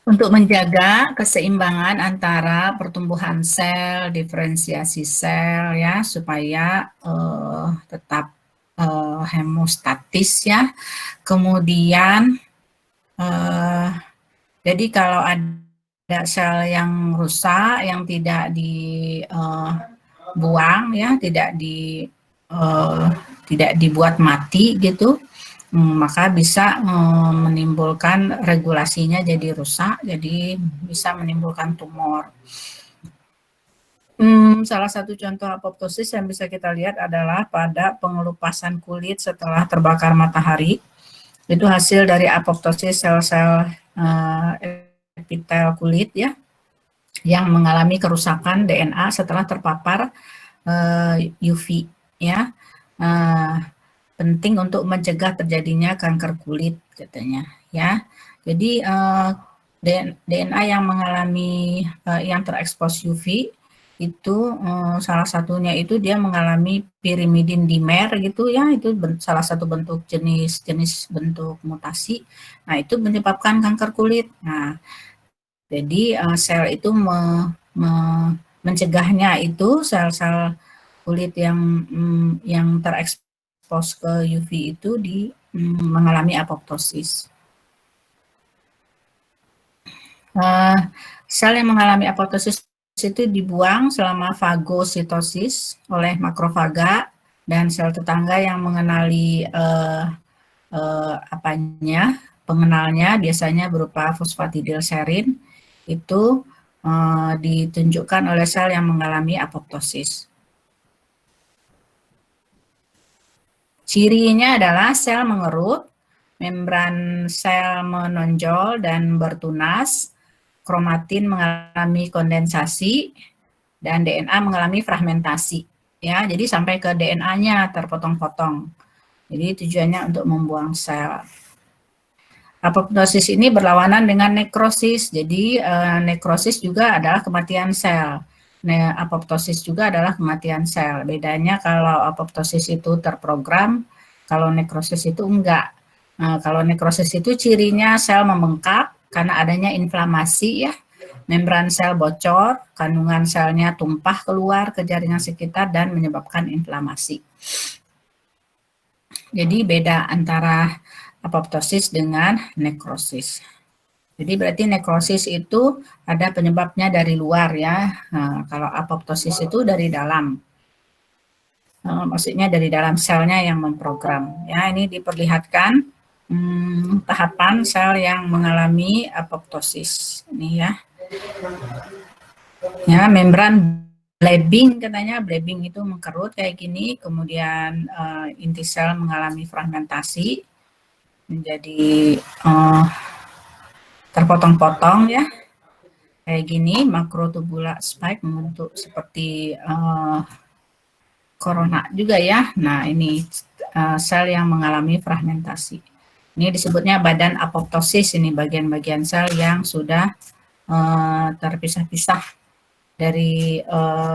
Untuk menjaga keseimbangan antara pertumbuhan sel, diferensiasi sel ya, supaya tetap hemostatis ya. Kemudian jadi kalau ada sel yang rusak, yang tidak dibuang ya, tidak dibuat mati gitu, maka bisa menimbulkan regulasinya jadi rusak, jadi bisa menimbulkan tumor. Salah satu contoh apoptosis yang bisa kita lihat adalah pada pengelupasan kulit setelah terbakar matahari. Itu hasil dari apoptosis sel-sel epitel kulit ya, yang mengalami kerusakan DNA setelah terpapar UV ya. Penting untuk mencegah terjadinya kanker kulit katanya ya. Jadi DNA yang mengalami yang terekspos UV itu salah satunya itu dia mengalami pirimidin dimer gitu ya, itu salah satu bentuk jenis bentuk mutasi. Nah, itu menyebabkan kanker kulit. Nah, jadi sel itu mencegahnya itu sel-sel kulit yang terekspos ke UV itu mengalami apoptosis. Sel yang mengalami apoptosis itu dibuang selama fagositosis oleh makrofaga dan sel tetangga yang mengenali pengenalnya biasanya berupa fosfatidilserin itu ditunjukkan oleh sel yang mengalami apoptosis. Cirinya adalah sel mengerut, membran sel menonjol dan bertunas, kromatin mengalami kondensasi, dan DNA mengalami fragmentasi. Ya, jadi sampai ke DNA-nya terpotong-potong. Jadi tujuannya untuk membuang sel. Apoptosis ini berlawanan dengan nekrosis. Jadi nekrosis juga adalah kematian sel. Apoptosis juga adalah kematian sel. Bedanya kalau apoptosis itu terprogram, kalau nekrosis itu enggak. Kalau nekrosis itu cirinya sel membengkak karena adanya inflamasi ya, membran sel bocor, kandungan selnya tumpah keluar ke jaringan sekitar dan menyebabkan inflamasi. Jadi beda antara apoptosis dengan nekrosis. Jadi berarti nekrosis itu ada penyebabnya dari luar ya. Nah, kalau apoptosis itu dari dalam. Maksudnya dari dalam selnya yang memprogram. Ya, ini diperlihatkan tahapan sel yang mengalami apoptosis. Ini ya. Ya, membran blabbing katanya, blabbing itu mengkerut kayak gini, kemudian inti sel mengalami fragmentasi menjadi terpotong-potong ya, kayak gini, makrotubular spike membentuk seperti corona juga ya. Nah, ini sel yang mengalami fragmentasi. Ini disebutnya badan apoptosis, ini bagian-bagian sel yang sudah terpisah-pisah dari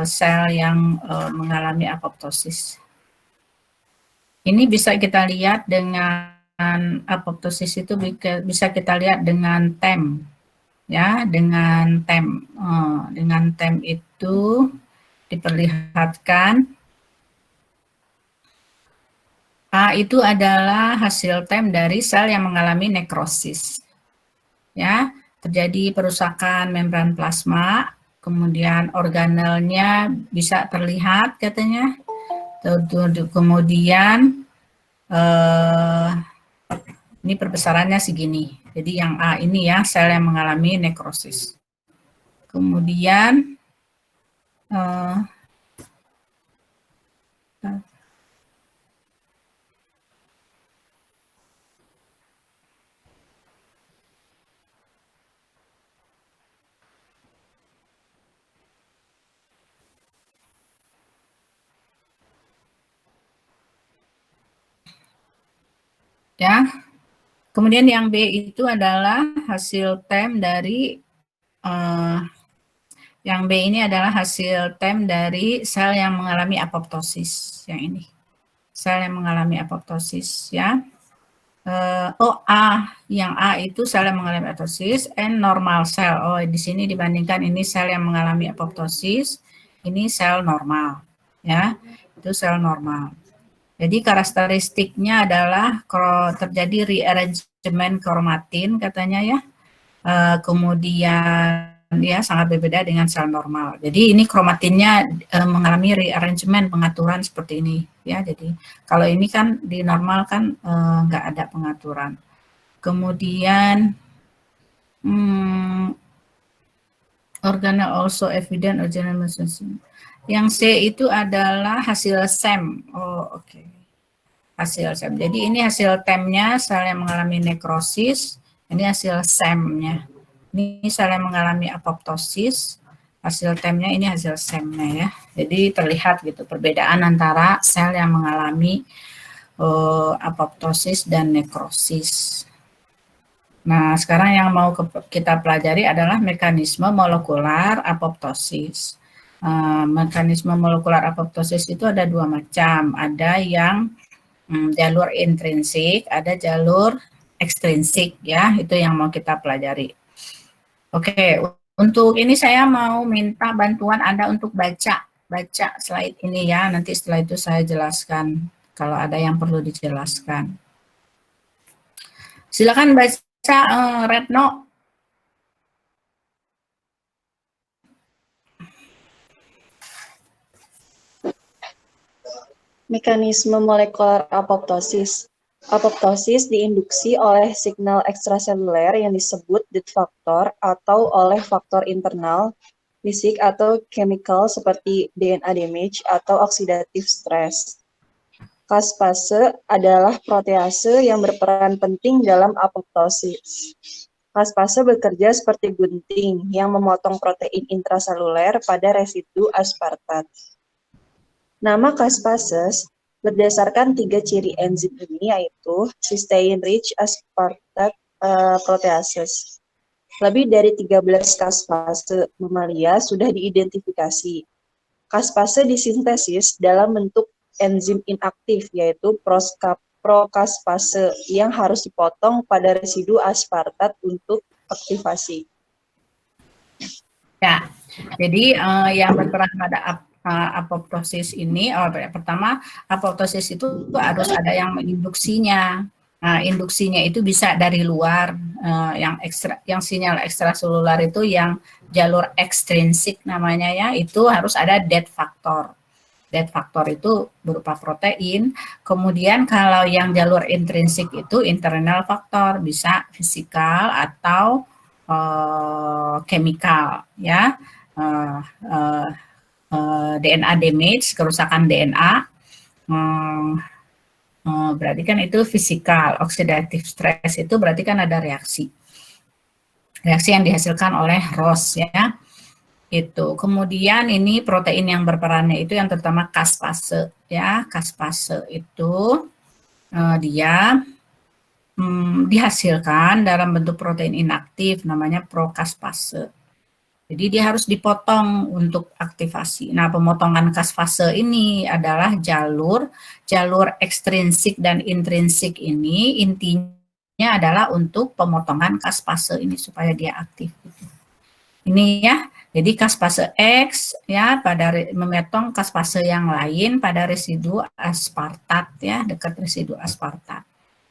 sel yang mengalami apoptosis. Ini bisa kita lihat dengan apoptosis itu bisa kita lihat dengan TEM ya, dengan TEM itu diperlihatkan itu adalah hasil TEM dari sel yang mengalami nekrosis ya, terjadi perusakan membran plasma, kemudian organelnya bisa terlihat katanya, kemudian ini perbesarannya segini. Jadi yang A ini ya sel yang mengalami nekrosis. Kemudian ya. Kemudian yang B itu adalah hasil TEM dari yang B ini adalah hasil TEM dari sel yang mengalami apoptosis, yang ini. Sel yang mengalami apoptosis ya. yang A itu sel yang mengalami apoptosis, N normal cell. Oh, di sini dibandingkan ini sel yang mengalami apoptosis, ini sel normal, ya, itu sel normal. Jadi karakteristiknya adalah terjadi rearrangement kromatin katanya ya, kemudian ya sangat berbeda dengan sel normal. Jadi ini kromatinnya mengalami rearrangement, pengaturan seperti ini ya. Jadi kalau ini kan di normal kan nggak ada pengaturan. Kemudian organelle also evident original. Yang C itu adalah hasil SEM. Oh, oke. Hasil SEM. Jadi ini hasil TEM-nya sel yang mengalami nekrosis, ini hasil SEM-nya. Ini sel yang mengalami apoptosis, hasil TEM-nya ini hasil SEM-nya ya. Jadi terlihat gitu perbedaan antara sel yang mengalami apoptosis dan nekrosis. Nah, sekarang yang mau kita pelajari adalah mekanisme molekular apoptosis. Mekanisme molekular apoptosis itu ada dua macam. Ada yang jalur intrinsik, ada jalur ekstrinsik ya, itu yang mau kita pelajari. Oke, untuk ini saya mau minta bantuan Anda untuk baca slide ini ya, nanti setelah itu saya jelaskan kalau ada yang perlu dijelaskan. Silakan baca Retno. Mekanisme molekular apoptosis. Apoptosis diinduksi oleh signal ekstraseluler yang disebut death factor atau oleh faktor internal, fisik atau chemical seperti DNA damage atau oxidative stress. Caspase adalah protease yang berperan penting dalam apoptosis. Caspase bekerja seperti gunting yang memotong protein intraseluler pada residu aspartat. Nama caspases berdasarkan 3 ciri enzim ini, yaitu cysteine-rich aspartate proteases. Lebih dari 13 caspase mamalia sudah diidentifikasi. Caspase disintesis dalam bentuk enzim inaktif, yaitu procaspase yang harus dipotong pada residu aspartat untuk aktivasi. Ya, jadi yang berperan pada apoptosis ini, pertama apoptosis itu harus ada yang menginduksinya. Nah, induksinya itu bisa dari luar, yang sinyal ekstraselular itu yang jalur ekstrinsik namanya ya, itu harus ada death factor. Death factor itu berupa protein. Kemudian kalau yang jalur intrinsik itu internal factor, bisa fisikal atau chemical ya. DNA damage, kerusakan DNA, berarti kan itu fisikal. Oxidative stress itu berarti kan ada reaksi yang dihasilkan oleh ROS ya. Itu. Kemudian ini protein yang berperannya itu yang terutama caspase ya. Caspase itu dia dihasilkan dalam bentuk protein inaktif namanya procaspase. Jadi dia harus dipotong untuk aktivasi. Nah, pemotongan caspase ini adalah jalur ekstrinsik dan intrinsik ini intinya adalah untuk pemotongan caspase ini supaya dia aktif. Ini ya, jadi caspase X ya pada memotong caspase yang lain pada residu aspartat ya, dekat residu aspartat.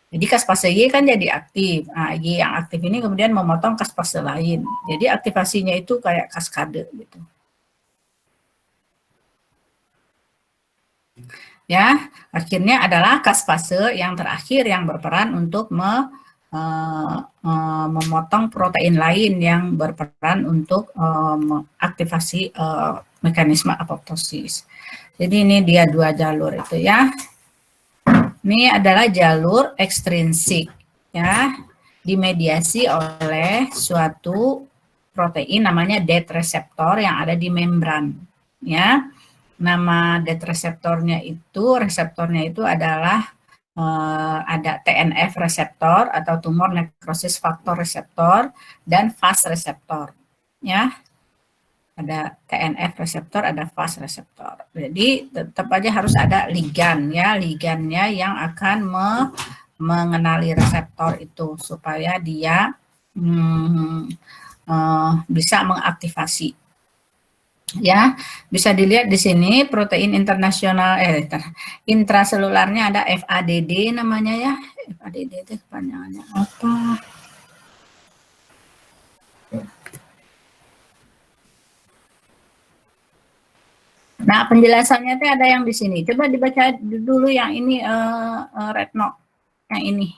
Jadi caspase Y kan jadi aktif. Nah, Y yang aktif ini kemudian memotong caspase lain. Jadi aktivasinya itu kayak kaskade gitu. Ya, akhirnya adalah caspase yang terakhir yang berperan untuk memotong protein lain yang berperan untuk aktivasi mekanisme apoptosis. Jadi ini dia dua jalur itu ya. Ini adalah jalur ekstrinsik ya, dimediasi oleh suatu protein namanya DET reseptor yang ada di membran ya. Nama DET reseptornya itu adalah ada TNF reseptor atau tumor necrosis factor reseptor dan FAS reseptor ya. Ada TNF reseptor, ada FAS reseptor. Jadi tetap aja harus ada ligan ya, ligannya yang akan mengenali reseptor itu supaya dia bisa mengaktifasi. Ya, bisa dilihat di sini protein internasional intraselularnya ada FADD namanya ya. FADD itu kepanjangannya apa? Nah, penjelasannya itu ada yang di sini. Coba dibaca dulu yang ini Retno, yang ini.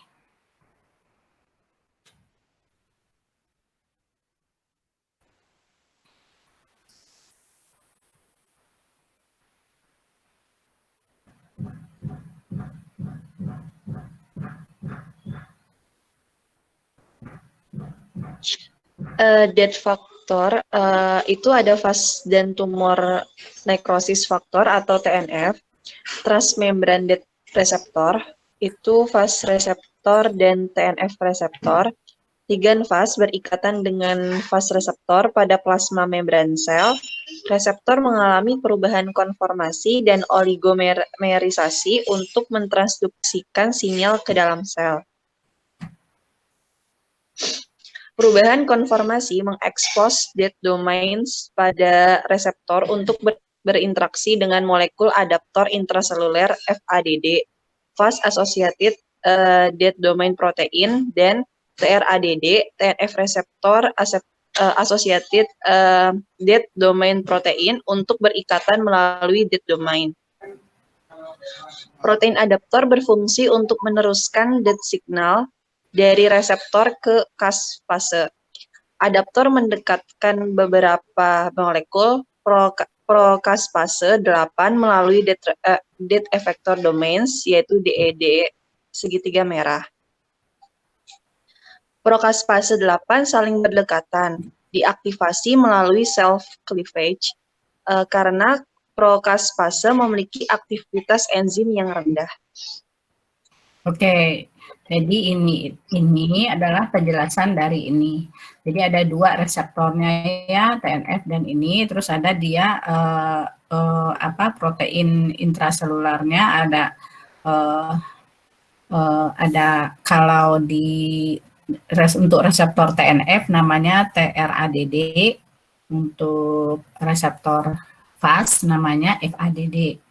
Death factor itu ada fast dan tumor necrosis factor atau TNF, transmembran death receptor itu fast reseptor dan TNF reseptor. Ligand fast berikatan dengan fast reseptor pada plasma membran sel. Reseptor mengalami perubahan konformasi dan oligomerisasi untuk mentransduksikan sinyal ke dalam sel. Perubahan konformasi mengekspos dead domains pada reseptor untuk berinteraksi dengan molekul adaptor intraseluler FADD, fast associated dead domain protein, dan TRADD, TNF reseptor associated dead domain protein untuk berikatan melalui dead domain. Protein adaptor berfungsi untuk meneruskan dead signal dari reseptor ke caspase. Adaptor mendekatkan beberapa molekul procaspase 8 melalui dead effector domains, yaitu DED segitiga merah. Procaspase 8 saling berdekatan, diaktifasi melalui self-cleavage karena procaspase memiliki aktivitas enzim yang rendah. Oke, jadi ini adalah penjelasan dari ini. Jadi ada dua reseptornya ya, TNF dan ini, terus ada dia protein intraselularnya ada kalau untuk reseptor TNF namanya TRADD, untuk reseptor FAS namanya FADD.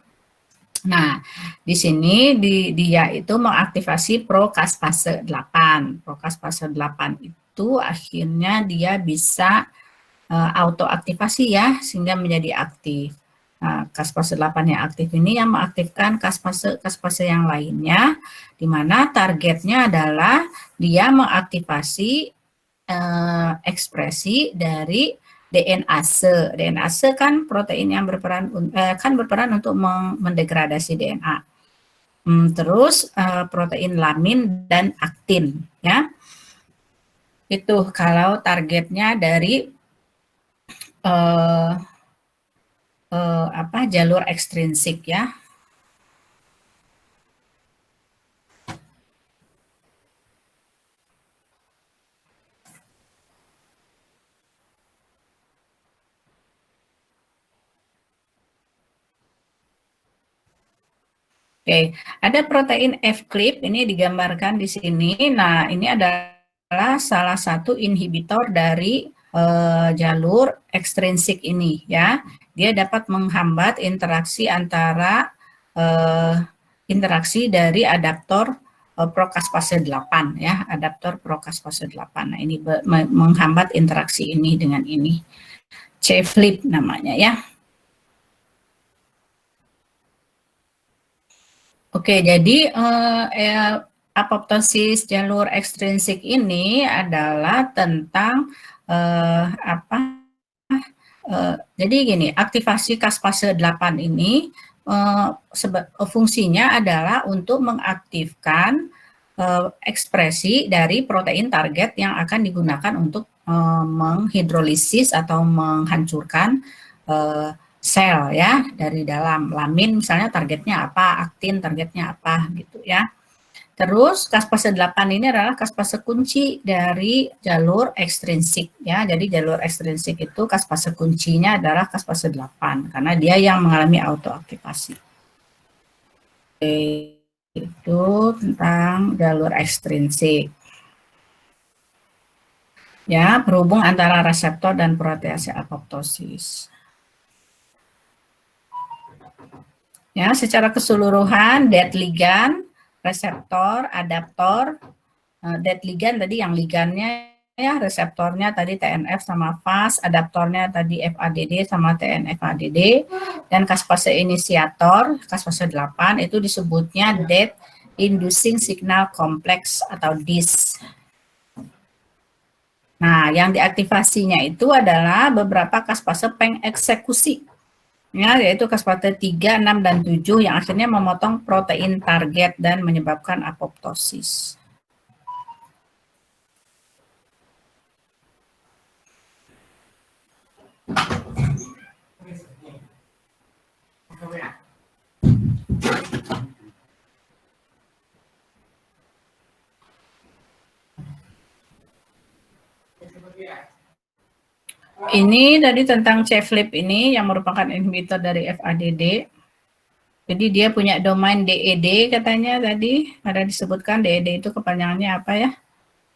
Nah, di sini dia itu mengaktifasi procaspase 8. Procaspase 8 itu akhirnya dia bisa autoaktivasi ya, sehingga menjadi aktif. Nah, caspase 8 yang aktif ini yang mengaktifkan caspase yang lainnya, di mana targetnya adalah dia mengaktifasi ekspresi dari DNase. DNase kan protein yang berperan untuk mendegradasi DNA. Terus protein lamin dan aktin ya. Itu kalau targetnya dari jalur ekstrinsik ya. Oke, ada protein F-CLIP, ini digambarkan di sini. Nah, ini adalah salah satu inhibitor dari jalur ekstrinsik ini ya. Dia dapat menghambat interaksi antara interaksi dari adaptor procaspase 8 ya, adaptor procaspase 8. Nah, ini menghambat interaksi ini dengan ini. C-FLIP namanya ya. Oke, jadi apoptosis jalur ekstrinsik ini adalah tentang jadi gini, aktivasi caspase 8 ini fungsinya adalah untuk mengaktifkan ekspresi dari protein target yang akan digunakan untuk menghidrolisis atau menghancurkan sel ya dari dalam. Lamin misalnya targetnya apa, aktin targetnya apa gitu ya. Terus caspase 8 ini adalah caspase kunci dari jalur ekstrinsik ya. Jadi jalur ekstrinsik itu caspase kuncinya adalah caspase 8 karena dia yang mengalami autoaktivasi. Oke. itu tentang jalur ekstrinsik. Ya, berhubung antara reseptor dan protease apoptosis. Ya, secara keseluruhan dead ligand, reseptor, adaptor, dead ligand tadi yang ligannya ya, reseptornya tadi TNF sama FAS, adaptornya tadi FADD sama TNF-ADD, dan kaspase inisiator, kaspase 8 itu disebutnya dead inducing signal complex atau DIS. Nah, yang diaktifasinya itu adalah beberapa kaspase pengeksekusi, ya, yaitu kaspase 3, 6, dan 7 yang akhirnya memotong protein target dan menyebabkan apoptosis. Ini tadi tentang C-flip ini yang merupakan inhibitor dari FADD. Jadi dia punya domain DED katanya tadi, ada disebutkan DED itu kepanjangannya apa ya.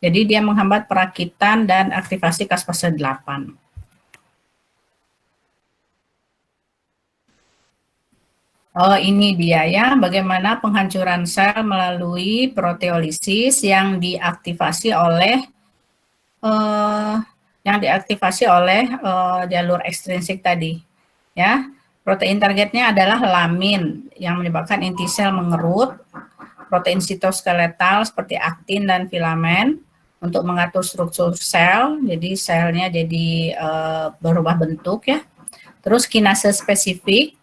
Jadi dia menghambat perakitan dan aktivasi kaspase 8. Oh, ini dia ya, bagaimana penghancuran sel melalui proteolisis yang diaktifasi oleh jalur ekstrinsik tadi. Ya, protein targetnya adalah lamin yang menyebabkan inti sel mengerut, protein sitoskeletal seperti aktin dan filamen untuk mengatur struktur sel, jadi selnya jadi berubah bentuk ya. Terus kinase spesifik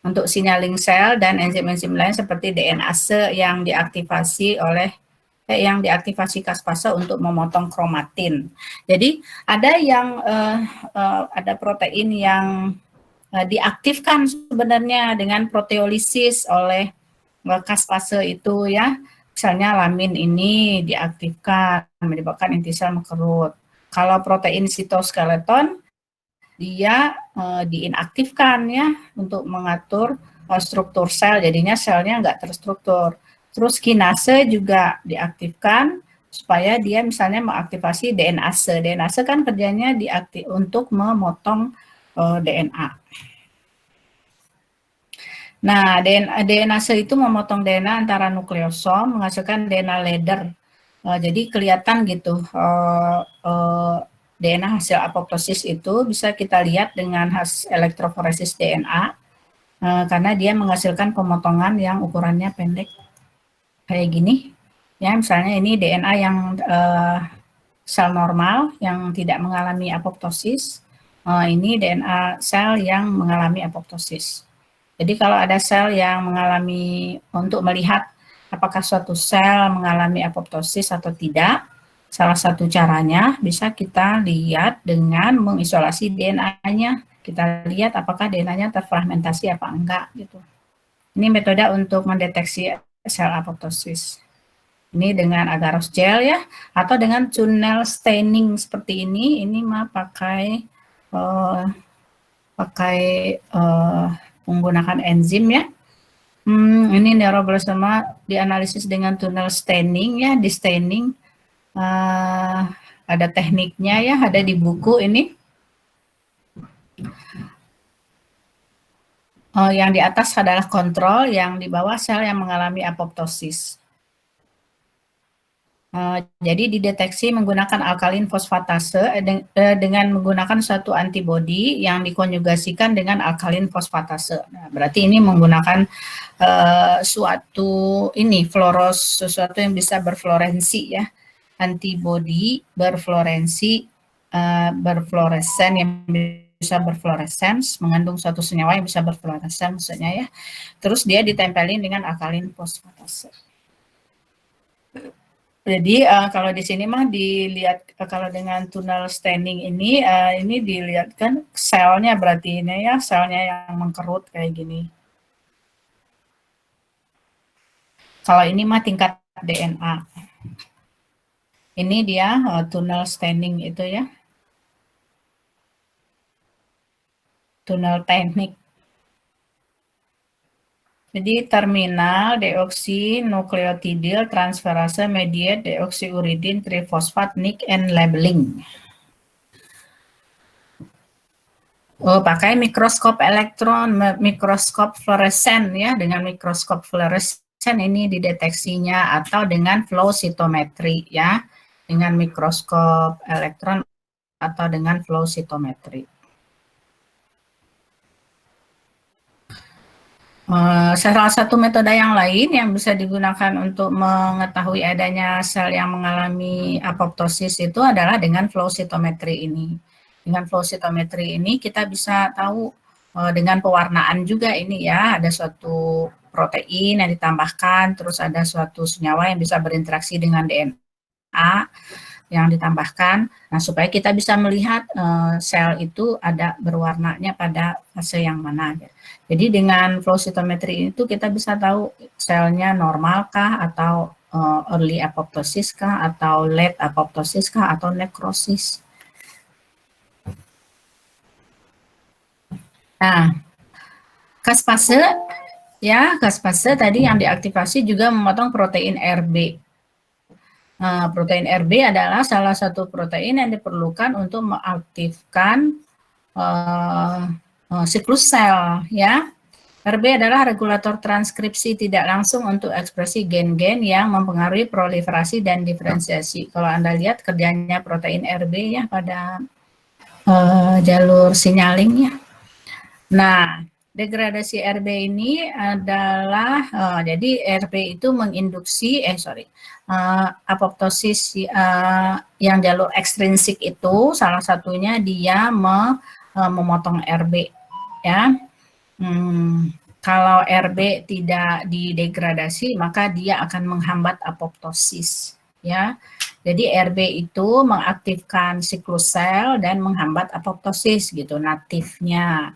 untuk signaling sel dan enzim-enzim lain seperti DNase yang diaktifasi kaspase untuk memotong kromatin. Jadi ada ada protein yang diaktifkan sebenarnya dengan proteolisis oleh kaspase itu ya. Misalnya lamin ini diaktifkan menyebabkan inti sel mengerut. Kalau protein sitoskeleton dia diinaktifkan ya untuk mengatur struktur sel, jadinya selnya nggak terstruktur. Terus kinase juga diaktifkan supaya dia misalnya mengaktifasi DNase. DNase kan kerjanya untuk memotong DNA. Nah, DNase itu memotong DNA antara nukleosom menghasilkan DNA leader. Jadi kelihatan gitu DNA hasil apoptosis itu bisa kita lihat dengan hasil elektroforesis DNA karena dia menghasilkan pemotongan yang ukurannya pendek kayak gini. Ya, misalnya ini DNA yang sel normal yang tidak mengalami apoptosis. Ini DNA sel yang mengalami apoptosis. Jadi kalau ada sel yang mengalami, untuk melihat apakah suatu sel mengalami apoptosis atau tidak, salah satu caranya bisa kita lihat dengan mengisolasi DNA-nya. Kita lihat apakah DNA-nya terfragmentasi apa enggak gitu. Ini metode untuk mendeteksi sel apoptosis. Ini dengan agarose gel ya, atau dengan tunnel staining seperti ini mah pakai menggunakan enzim ya. Ini neuroblastoma dianalisis dengan tunnel staining ya, di staining ada tekniknya ya, ada di buku ini. Yang di atas adalah kontrol, yang di bawah sel yang mengalami apoptosis. Jadi dideteksi menggunakan alkalin fosfatase dengan menggunakan suatu antibodi yang dikonjugasikan dengan alkalin fosfatase. Nah, berarti ini menggunakan sesuatu yang bisa berflorensi ya, antibodi berflorensi berfluoresen yang bisa berfluoresens, mengandung suatu senyawa yang bisa berfluoresen maksudnya ya. Terus dia ditempelin dengan alkalin fosfatase. Jadi kalau di sini mah dilihat kalau dengan tunnel staining ini dilihatkan selnya, berarti ini ya selnya yang mengkerut kayak gini. Kalau ini mah tingkat DNA. Ini dia tunnel staining itu ya. Tunnel teknik. Jadi terminal deoksinukleotidil transferase mediate deoksiuridin trifosfat Nick and labeling. Oh, pakai mikroskop elektron, mikroskop fluoresen ya, dengan mikroskop fluoresen ini dideteksinya, atau dengan flow cytometry ya, dengan mikroskop elektron atau dengan flow cytometry. Salah satu metode yang lain yang bisa digunakan untuk mengetahui adanya sel yang mengalami apoptosis itu adalah dengan flow cytometry ini. Dengan flow cytometry ini kita bisa tahu dengan pewarnaan juga ini ya, ada suatu protein yang ditambahkan, terus ada suatu senyawa yang bisa berinteraksi dengan DNA yang ditambahkan, nah supaya kita bisa melihat sel itu ada berwarnanya pada fase yang mana. Jadi dengan flow cytometry itu kita bisa tahu selnya normalkah, atau early apoptosis kah, atau late apoptosis kah, atau nekrosis. Nah, caspase ya, caspase tadi yang diaktifasi juga memotong protein RB. Nah, protein RB adalah salah satu protein yang diperlukan untuk mengaktifkan siklus sel ya. RB adalah regulator transkripsi tidak langsung untuk ekspresi gen-gen yang mempengaruhi proliferasi dan diferensiasi. Kalau Anda lihat kerjanya protein RB ya pada jalur signaling ya. Nah, degradasi RB ini adalah jadi RB itu menginduksi apoptosis yang jalur ekstrinsik itu salah satunya dia memotong RB ya. Kalau RB tidak didegradasi maka dia akan menghambat apoptosis ya. Jadi RB itu mengaktifkan siklus sel dan menghambat apoptosis gitu natifnya.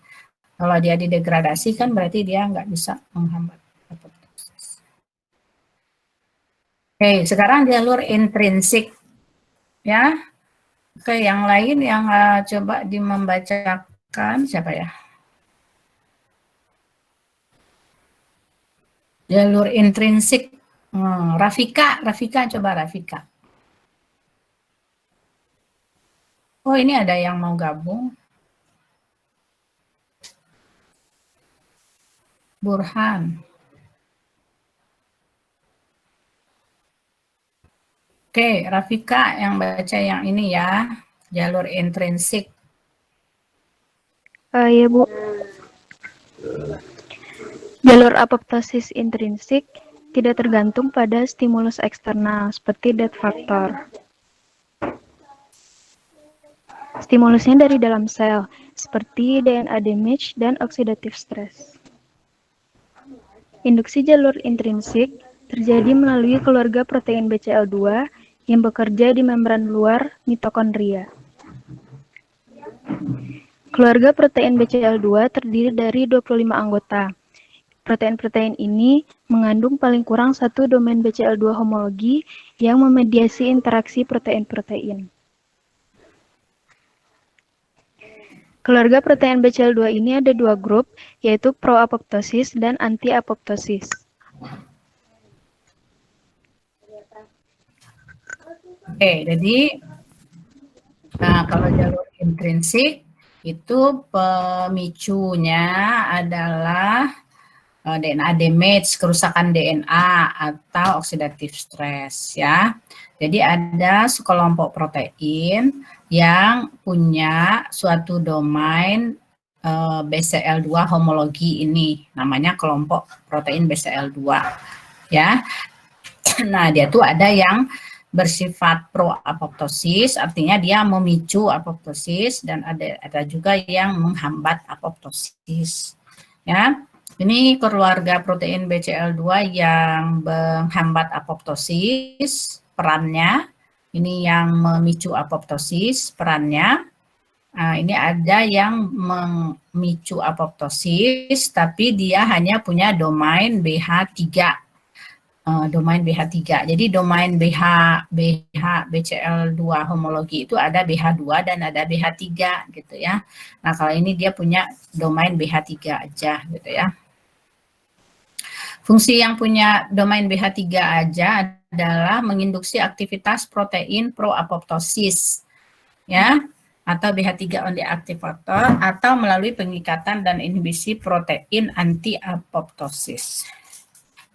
Kalau dia didegradasi kan berarti dia nggak bisa menghambat apoptosis. Oke, sekarang jalur intrinsik ya. Oke, yang lain yang coba membacakan siapa ya? Jalur intrinsik, Rafika coba Rafika. Oh, ini ada yang mau gabung. Burhan. Oke, Rafika yang baca yang ini ya, jalur intrinsik. Iya, Bu. Jalur apoptosis intrinsik tidak tergantung pada stimulus eksternal seperti death factor. Stimulusnya dari dalam sel, seperti DNA damage dan oxidative stress. Induksi jalur intrinsik terjadi melalui keluarga protein BCL2 yang bekerja di membran luar mitokondria. Keluarga protein BCL2 terdiri dari 25 anggota. Protein-protein ini mengandung paling kurang satu domain BCL2 homologi yang memediasi interaksi protein-protein. Keluarga protein BCL2 ini ada dua grup, yaitu pro-apoptosis dan anti-apoptosis. Oke, jadi kalau jalur intrinsik itu pemicunya adalah DNA damage, kerusakan DNA atau oxidative stress ya. Jadi ada sekelompok protein yang punya suatu domain BCL2 homologi ini, namanya kelompok protein BCL2 ya. Nah, dia tuh ada yang bersifat pro-apoptosis, artinya dia memicu apoptosis, dan ada juga yang menghambat apoptosis ya. Ini keluarga protein BCL2 yang menghambat apoptosis, perannya. Ini yang memicu apoptosis, perannya. Nah, ini ada yang memicu apoptosis, tapi dia hanya punya domain BH3. Domain BH3. Jadi domain BCL2 homologi itu ada BH2 dan ada BH3 gitu ya. Nah, kalau ini dia punya domain BH3 aja gitu ya. Fungsi yang punya domain BH3 aja adalah menginduksi aktivitas protein pro-apoptosis, ya, atau BH3 only aktivator, atau melalui pengikatan dan inhibisi protein anti-apoptosis.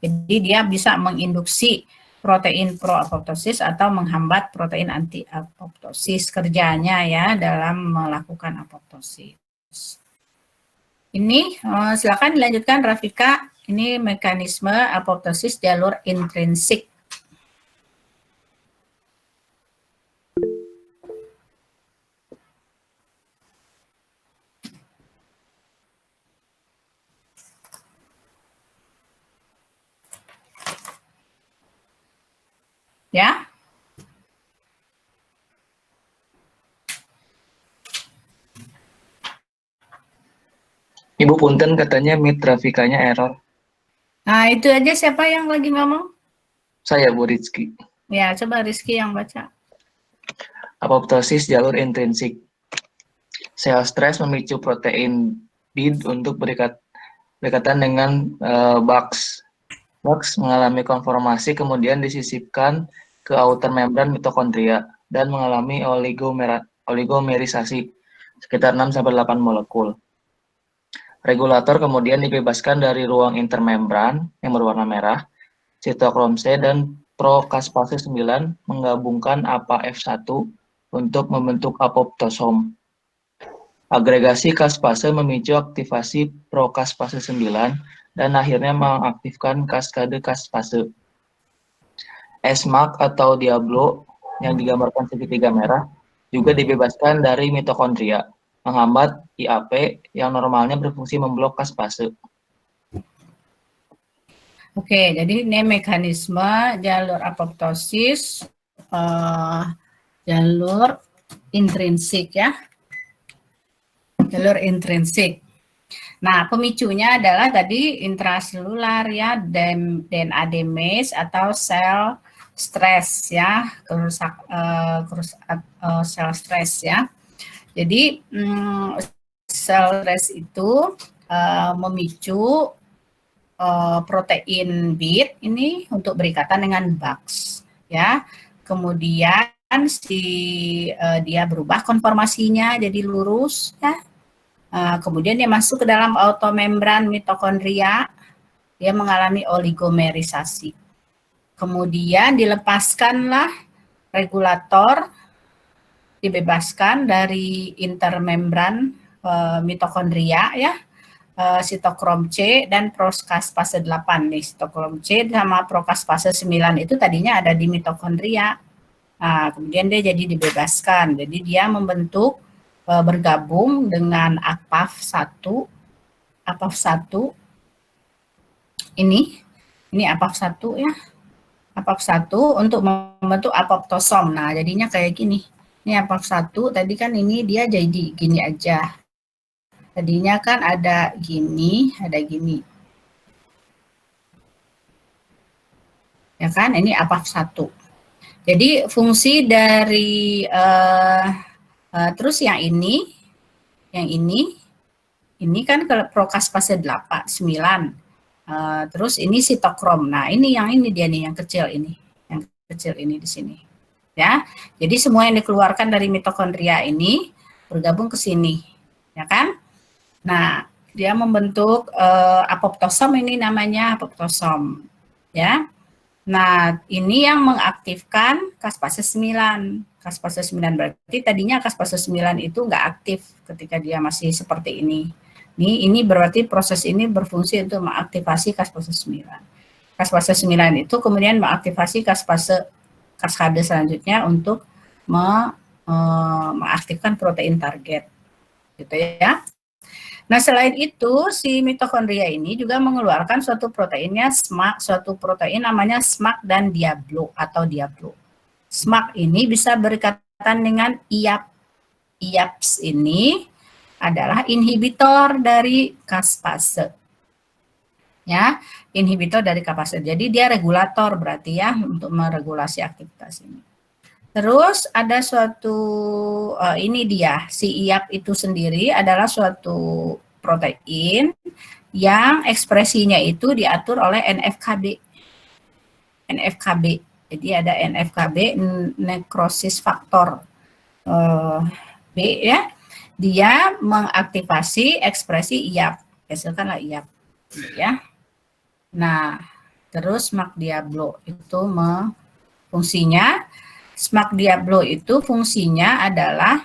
Jadi dia bisa menginduksi protein pro-apoptosis atau menghambat protein anti-apoptosis kerjanya ya dalam melakukan apoptosis. Ini silakan dilanjutkan Rafika. Ini mekanisme apoptosis jalur intrinsik. Ya. Ibu punten katanya meet Rafikanya error. Nah, itu aja siapa yang lagi ngomong? Saya Bu Rizky. Ya, coba Rizky yang baca. Apoptosis jalur intrinsik. Sel stres memicu protein BID untuk berikatan dengan BAX. BAX mengalami konformasi kemudian disisipkan ke outer membran mitokondria dan mengalami oligomerisasi sekitar 6-8 molekul. Regulator kemudian dibebaskan dari ruang intermembran yang berwarna merah. Sitokrom C dan prokaspase 9 menggabungkan APA-F1 untuk membentuk apoptosom. Agregasi kaspase memicu aktivasi prokaspase 9 dan akhirnya mengaktifkan kaskade kaspase. SMAC atau Diablo yang digambarkan segitiga merah juga dibebaskan dari mitokondria, menghambat IAP yang normalnya berfungsi memblok kaspase. Oke, jadi ini mekanisme jalur apoptosis, jalur intrinsik ya. Jalur intrinsik. Nah, pemicunya adalah tadi intraselular ya, DNA damage atau sel stres ya, sel stres ya. Jadi sel stres itu memicu protein BID ini untuk berikatan dengan BAX ya. Kemudian dia berubah konformasinya jadi lurus ya. Kemudian dia masuk ke dalam automembran mitokondria, dia mengalami oligomerisasi. Kemudian dilepaskanlah regulator, dibebaskan dari intermembran mitokondria ya, sitokrom C dan prokaspase 8 nih. Sitokrom C sama prokaspase 9 itu tadinya ada di mitokondria. Nah, kemudian dia jadi dibebaskan. Jadi dia membentuk bergabung dengan APAF1 ini APAF1 ya. APAF1 untuk membentuk apoptosom. Nah, jadinya kayak gini. Ini APAF1 tadi kan ini dia jadi gini aja. Tadinya kan ada gini, ya kan, ini APAF1. Jadi fungsi dari terus yang ini kan ke prokaspase 9. Terus ini sitokrom. Nah, ini dia nih yang kecil ini di sini. Ya. Jadi semua yang dikeluarkan dari mitokondria ini bergabung ke sini, ya kan? Nah, dia membentuk apoptosom, ini namanya apoptosom, ya. Nah, ini yang mengaktifkan kaspase 9. Kaspase 9 berarti tadinya kaspase 9 itu nggak aktif ketika dia masih seperti ini. Ini berarti proses ini berfungsi untuk mengaktifasi kaspase 9. Kaspase 9 itu kemudian mengaktifasi kaskade selanjutnya untuk mengaktifkan protein target. Gitu ya. Nah, selain itu, si mitokondria ini juga mengeluarkan suatu proteinnya SMAC, suatu protein namanya SMAC dan Diablo atau Diablo. SMAC ini bisa berikatan dengan IAP. IAPS ini adalah inhibitor dari kaspase. Ya, inhibitor dari kaspase. Jadi dia regulator berarti ya untuk meregulasi aktivitas ini. Terus ada suatu, ini dia, si IAP itu sendiri adalah suatu protein yang ekspresinya itu diatur oleh NFKB. NFKB. Jadi ada NFKB, necrosis faktor B ya. Dia mengaktifasi ekspresi IAP. Hasilkanlah IAP ya. Nah, terus SMARC Diablo itu fungsinya adalah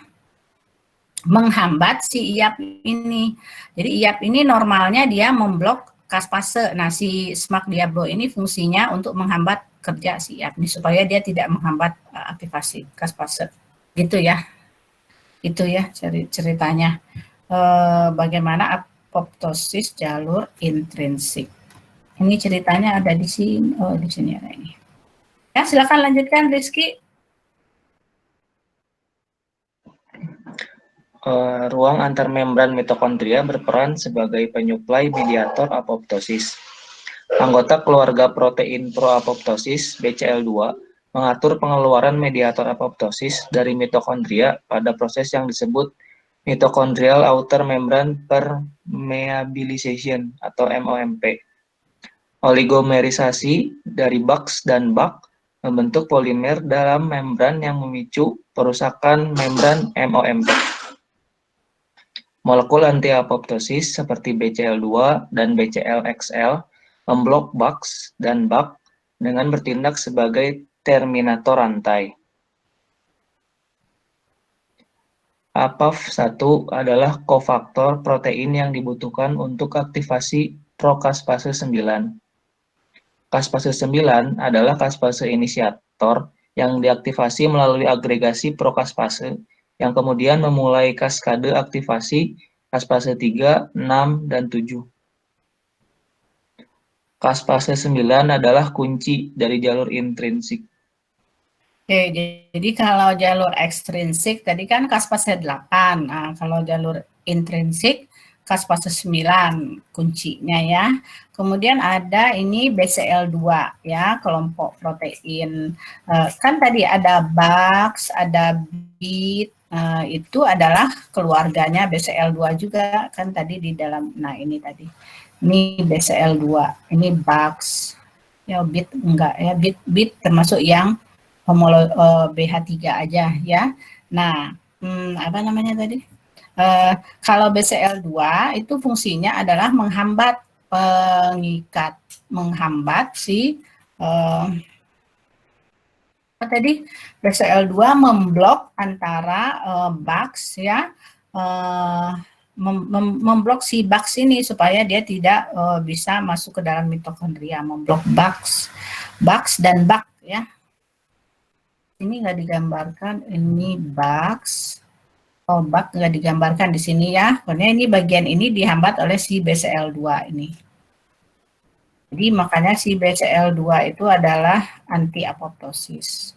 menghambat si IAP ini. Jadi IAP ini normalnya dia memblok caspase. Nah, si SMARC Diablo ini fungsinya untuk menghambat kerja si IAP ini supaya dia tidak menghambat aktivasi caspase. Gitu ya. Itu ya ceritanya. Bagaimana apoptosis jalur intrinsik. Ini ceritanya ada di sini. Oh, di sini ada ini. Ya, silakan lanjutkan Rizky. Ruang antar membran mitokondria berperan sebagai penyuplai mediator apoptosis. Anggota keluarga protein proapoptosis BCL2 mengatur pengeluaran mediator apoptosis dari mitokondria pada proses yang disebut mitochondrial outer membrane permeabilization atau MOMP. Oligomerisasi dari BAX dan BAK membentuk polimer dalam membran yang memicu perusakan membran MOMP. Molekul anti-apoptosis seperti BCL2 dan BCL-XL memblok BAX dan BAK dengan bertindak sebagai terminator rantai. APAF1 adalah kofaktor protein yang dibutuhkan untuk aktivasi procaspase 9. Caspase 9 adalah caspase inisiator yang diaktifasi melalui agregasi procaspase yang kemudian memulai kaskade aktivasi caspase 3, 6, dan 7. Caspase 9 adalah kunci dari jalur intrinsik. Oke, jadi kalau jalur ekstrinsik tadi kan caspase 8. Nah, kalau jalur intrinsik caspase 9 kuncinya ya. Kemudian ada ini BCL2 ya, kelompok protein. Kan tadi ada BAX, ada BIT, itu adalah keluarganya BCL2 juga kan tadi di dalam. Nah, ini tadi. Ini BCL2, ini BAX. Ya, BIT enggak ya, BIT termasuk yang homolog BH3 aja ya. Nah, apa namanya tadi? Kalau BCL2 itu fungsinya adalah menghambat si tadi BCL2 memblok antara BAX ya, memblok si BAX ini supaya dia tidak bisa masuk ke dalam mitokondria, memblok BAX dan BAK ya. Ini nggak digambarkan, ini BAX. Oh, BAK nggak digambarkan di sini ya, karena ini bagian ini dihambat oleh si BCL2 ini. Jadi makanya si BCL2 itu adalah anti-apoptosis.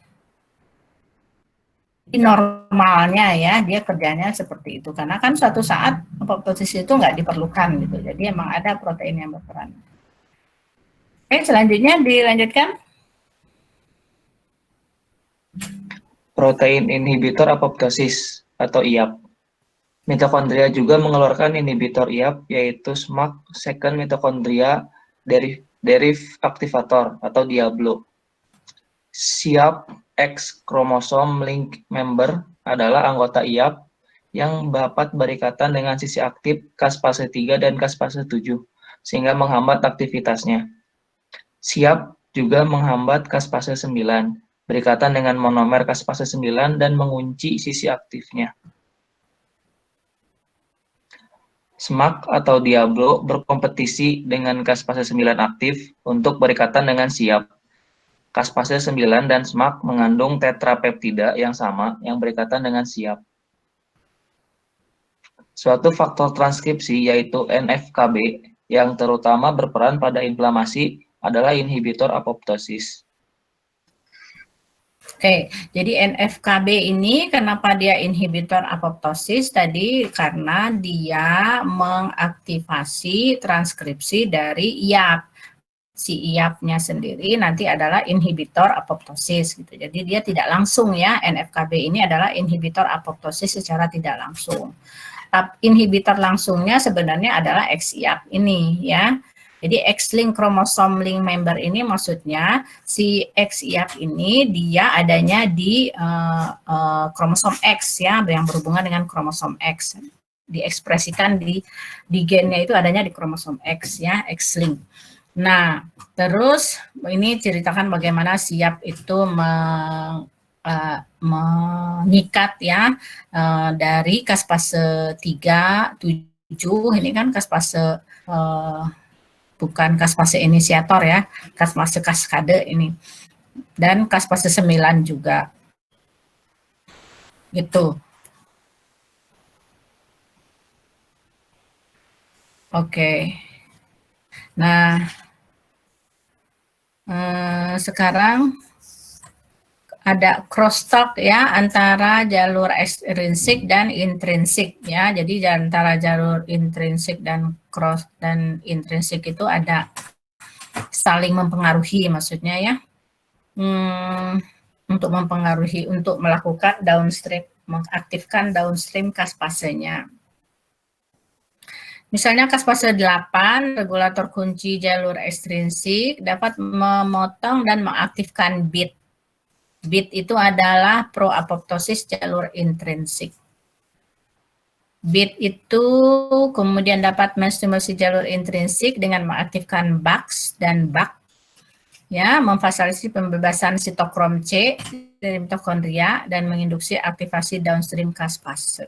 Jadi normalnya ya, dia kerjanya seperti itu. Karena kan suatu saat apoptosis itu nggak diperlukan gitu. Jadi emang ada protein yang berperan. Oke, selanjutnya dilanjutkan. Protein inhibitor apoptosis atau IAP. Mitokondria juga mengeluarkan inhibitor IAP yaitu SMAC second mitochondria derivative activator atau Diablo. SIAP X kromosom link member adalah anggota IAP yang dapat berikatan dengan sisi aktif caspase 3 dan caspase 7 sehingga menghambat aktivitasnya. SIAP juga menghambat caspase 9 berikatan dengan monomer caspase 9 dan mengunci sisi aktifnya. SMAC atau Diablo berkompetisi dengan caspase 9 aktif untuk berikatan dengan SIAP. Caspase 9 dan SMAC mengandung tetrapeptida yang sama yang berikatan dengan SIAP. Suatu faktor transkripsi yaitu NFKB yang terutama berperan pada inflamasi adalah inhibitor apoptosis. Oke, jadi NFKB ini kenapa dia inhibitor apoptosis tadi? Karena dia mengaktifasi transkripsi dari IAP. si IAP-nya sendiri nanti adalah inhibitor apoptosis gitu. Jadi dia tidak langsung ya, NF-kB ini adalah inhibitor apoptosis secara tidak langsung. Inhibitor langsungnya sebenarnya adalah X-IAP ini ya. Jadi X-link kromosom link member ini maksudnya si X-IAP ini dia adanya di kromosom X ya, yang berhubungan dengan kromosom X. Diekspresikan di gennya itu adanya di kromosom X ya, X-link. Nah, terus ini ceritakan bagaimana SIAP itu mengikat ya dari kaspase 3, 7, ini kan kaspase bukan kaspase inisiator ya, kaspase kaskade ini. Dan kaspase 9 juga. Gitu. Oke. Nah, sekarang ada crosstalk ya antara jalur ekstrinsik dan intrinsik ya. Jadi antara jalur intrinsik dan intrinsik itu ada saling mempengaruhi maksudnya ya. Untuk mempengaruhi, untuk melakukan downstream, mengaktifkan downstream kaspasenya. Misalnya kaspase 8, regulator kunci jalur ekstrinsik dapat memotong dan mengaktifkan BIT. BIT itu adalah pro-apoptosis jalur intrinsik. BIT itu kemudian dapat menstimulasi jalur intrinsik dengan mengaktifkan BAX dan BAK, ya, memfasilitasi pembebasan sitokrom C dari mitokondria dan menginduksi aktivasi downstream kaspase.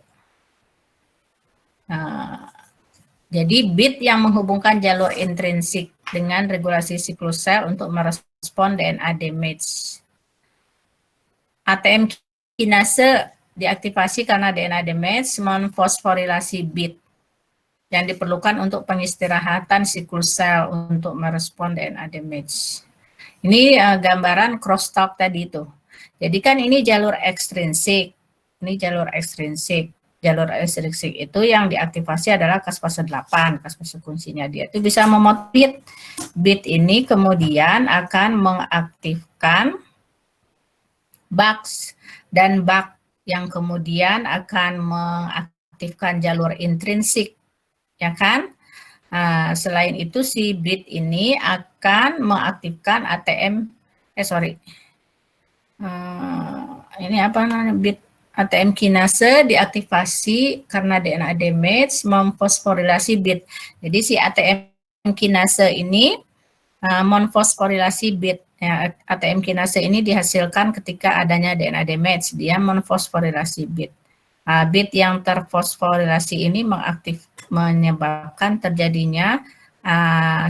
Jadi BIT yang menghubungkan jalur intrinsik dengan regulasi siklus sel untuk merespon DNA damage. ATM kinase diaktifasi karena DNA damage memfosforilasi BIT yang diperlukan untuk pengistirahatan siklus sel untuk merespon DNA damage. Ini gambaran crosstalk tadi itu. Jadi kan ini jalur ekstrinsik, ini jalur ekstrinsik. Jalur ekstrinsik itu yang diaktifasi adalah kaspase 8, kaspase kuncinya dia itu bisa memotong BIT. BIT ini kemudian akan mengaktifkan BAX dan BAK yang kemudian akan mengaktifkan jalur intrinsik, ya kan? Selain itu si BIT ini akan mengaktifkan ini apa namanya BIT? ATM kinase diaktifasi karena DNA damage memfosforilasi BIT. Jadi si ATM kinase ini memfosforilasi BIT. Ya, ATM kinase ini dihasilkan ketika adanya DNA damage, dia memfosforilasi BIT. BIT yang terfosforilasi ini menyebabkan terjadinya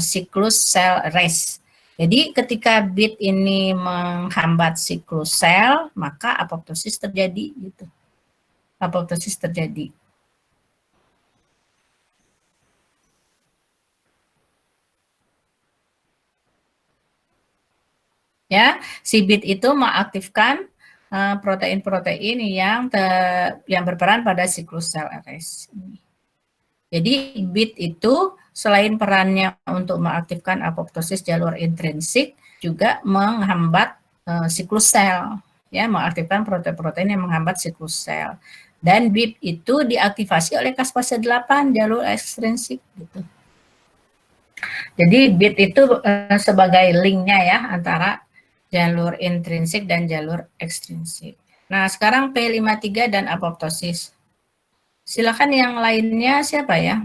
siklus sel race. Jadi ketika BIT ini menghambat siklus sel, maka apoptosis terjadi gitu. Apoptosis terjadi. Ya, si BIT itu mengaktifkan protein-protein yang berperan pada siklus sel arrest. Jadi BIT itu selain perannya untuk mengaktifkan apoptosis jalur intrinsik, juga menghambat siklus sel, ya, mengaktifkan protein-protein yang menghambat siklus sel. Dan BIT itu diaktifasi oleh kaspase 8 jalur ekstrinsik gitu. Jadi BIT itu sebagai linknya ya antara jalur intrinsik dan jalur ekstrinsik. Nah, sekarang P53 dan apoptosis. Silakan yang lainnya siapa ya?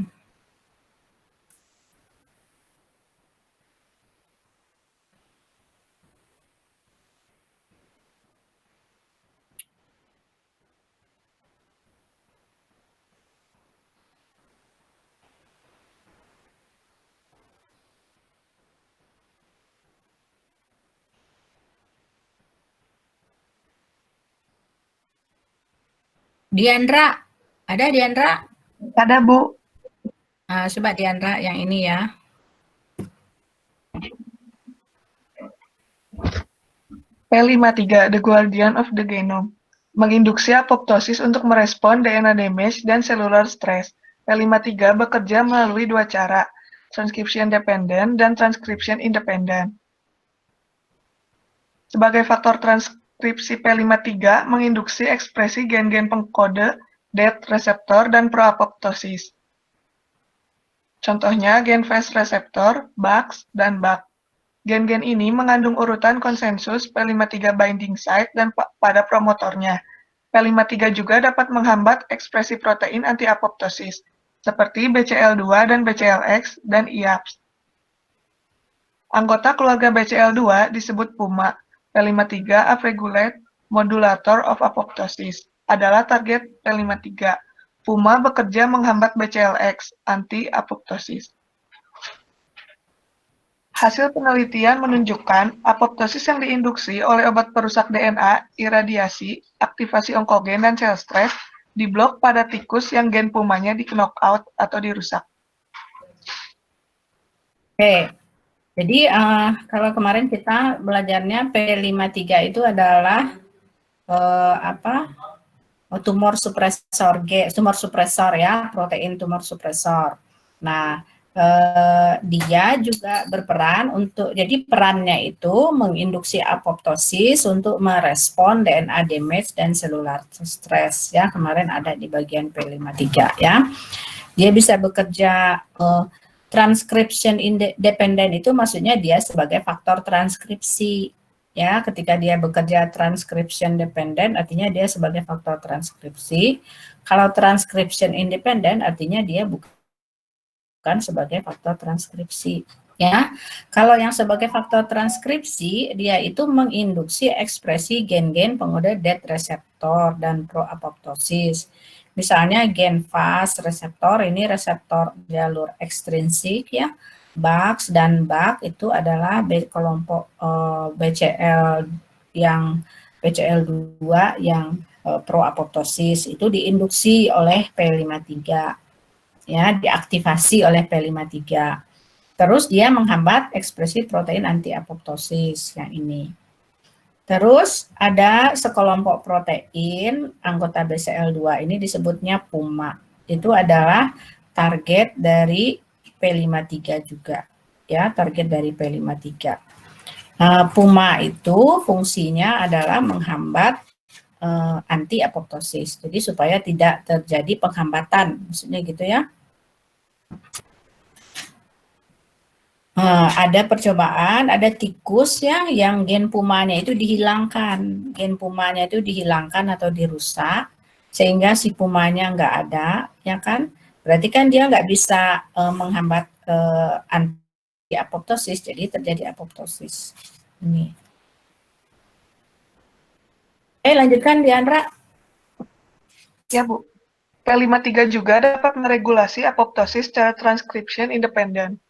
Diandra, ada Diandra? Ada, Bu. Coba Diandra yang ini ya. P53, The Guardian of the Genome. Menginduksi apoptosis untuk merespon DNA damage dan cellular stress. P53 bekerja melalui dua cara. transcription dependent, dan transcription independent. Sebagai faktor transkripsi P53 menginduksi ekspresi gen-gen pengkode DET reseptor dan proapoptosis. Contohnya gen fast reseptor, BAX, dan BAC. Gen-gen ini mengandung urutan konsensus P53 binding site dan pada promotornya. P53 juga dapat menghambat ekspresi protein anti-apoptosis, seperti BCL2 dan BCLX dan IAPS. Anggota keluarga BCL2 disebut PUMA. P53 upregulate modulator of apoptosis adalah target P53. PUMA bekerja menghambat BCLX, anti-apoptosis. Hasil penelitian menunjukkan apoptosis yang diinduksi oleh obat perusak DNA, iradiasi, aktivasi onkogen, dan sel stres diblok pada tikus yang gen PUMA-nya di knockout atau dirusak. Oke, jadi kalau kemarin kita belajarnya P53 itu adalah tumor supresor ya, protein tumor supresor. Nah, dia juga berperan untuk, jadi perannya itu menginduksi apoptosis untuk merespon DNA damage dan cellular stress ya, kemarin ada di bagian P53 ya. Dia bisa bekerja transcription independent, itu maksudnya dia sebagai faktor transkripsi ya. Ketika dia bekerja transcription dependent artinya dia sebagai faktor transkripsi. Kalau transcription independent artinya dia bukan sebagai faktor transkripsi ya. Kalau yang sebagai faktor transkripsi dia itu menginduksi ekspresi gen-gen pengode DET reseptor dan proapoptosis. Misalnya gen fast reseptor, ini reseptor jalur ekstrinsik ya. BAX dan BAC itu adalah kelompok BCL yang BCL2 yang proapoptosis, itu diinduksi oleh P53 ya, diaktifasi oleh P53. Terus dia menghambat ekspresi protein anti-apoptosis yang ini. Terus ada sekelompok protein anggota BCL2 ini disebutnya PUMA. Itu adalah target dari P53 juga ya, target dari P53. PUMA itu fungsinya adalah menghambat anti-apoptosis. Jadi supaya tidak terjadi penghambatan, maksudnya gitu ya. Ada percobaan, ada tikus ya yang gen PUMA-nya itu dihilangkan. Gen PUMA-nya itu dihilangkan atau dirusak sehingga si PUMA-nya nggak ada, ya kan? Berarti kan dia nggak bisa menghambat anti-apoptosis, jadi terjadi apoptosis. Ini. Lanjutkan Diandra. Ya, Bu. P53 juga dapat meregulasi apoptosis secara transcription independent.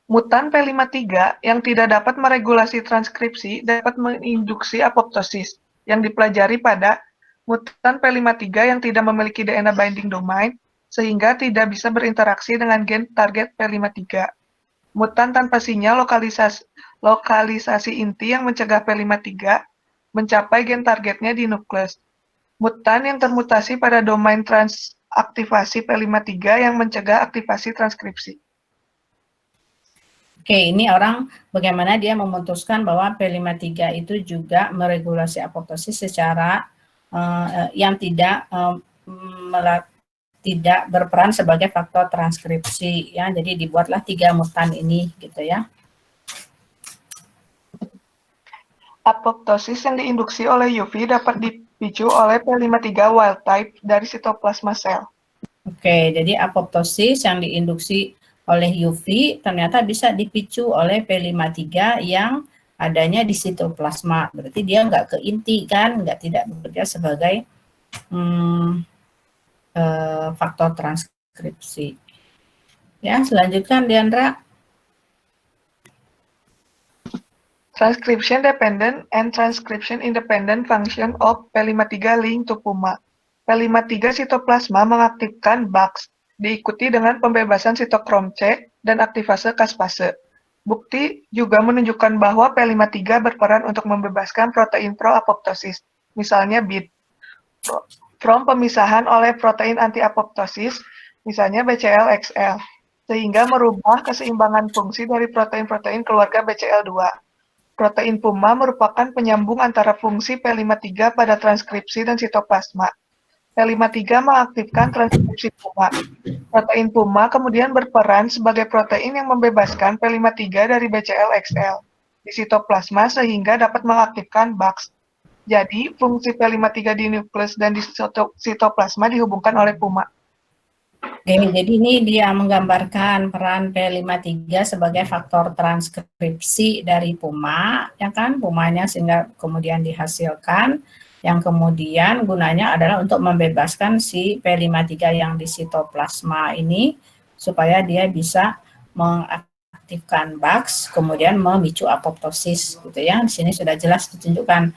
Mutan P53 yang tidak dapat meregulasi transkripsi dapat menginduksi apoptosis yang dipelajari pada mutan P53 yang tidak memiliki DNA binding domain sehingga tidak bisa berinteraksi dengan gen target P53. Mutan tanpa sinyal lokalisasi inti yang mencegah P53 mencapai gen targetnya di nukleus. Mutan yang termutasi pada domain transaktivasi P53 yang mencegah aktivasi transkripsi. Oke, ini orang bagaimana dia memutuskan bahwa P53 itu juga meregulasi apoptosis secara yang tidak berperan sebagai faktor transkripsi ya. Jadi dibuatlah 3 mutan ini gitu ya. Apoptosis yang diinduksi oleh UV dapat dipicu oleh P53 wild type dari sitoplasma sel. Oke, jadi apoptosis yang diinduksi oleh UV ternyata bisa dipicu oleh P53 yang adanya di sitoplasma. Berarti dia nggak ke inti kan, tidak bekerja sebagai faktor transkripsi. Ya, selanjutnya Diandra. Transcription dependent and transcription independent function of P53 linked to PUMA. P53 sitoplasma mengaktifkan BAX, diikuti dengan pembebasan sitokrom C dan aktivase caspase. Bukti juga menunjukkan bahwa P53 berperan untuk membebaskan protein pro-apoptosis, misalnya BID, from pemisahan oleh protein anti-apoptosis, misalnya BCL-XL. sehingga merubah keseimbangan fungsi dari protein-protein keluarga BCL2. Protein PUMA merupakan penyambung antara fungsi P53 pada transkripsi dan sitoplasma. P53 mengaktifkan transkripsi PUMA. Protein PUMA kemudian berperan sebagai protein yang membebaskan P53 dari BCL-XL di sitoplasma sehingga dapat mengaktifkan BAX. Jadi, fungsi P53 di nukleus dan di sitoplasma dihubungkan oleh PUMA. Oke, jadi ini dia menggambarkan peran P53 sebagai faktor transkripsi dari PUMA, ya kan, PUMA-nya sehingga kemudian dihasilkan, yang kemudian gunanya adalah untuk membebaskan si P53 yang di sitoplasma ini, supaya dia bisa mengaktifkan BAX, kemudian memicu apoptosis, gitu ya. Di sini sudah jelas ditunjukkan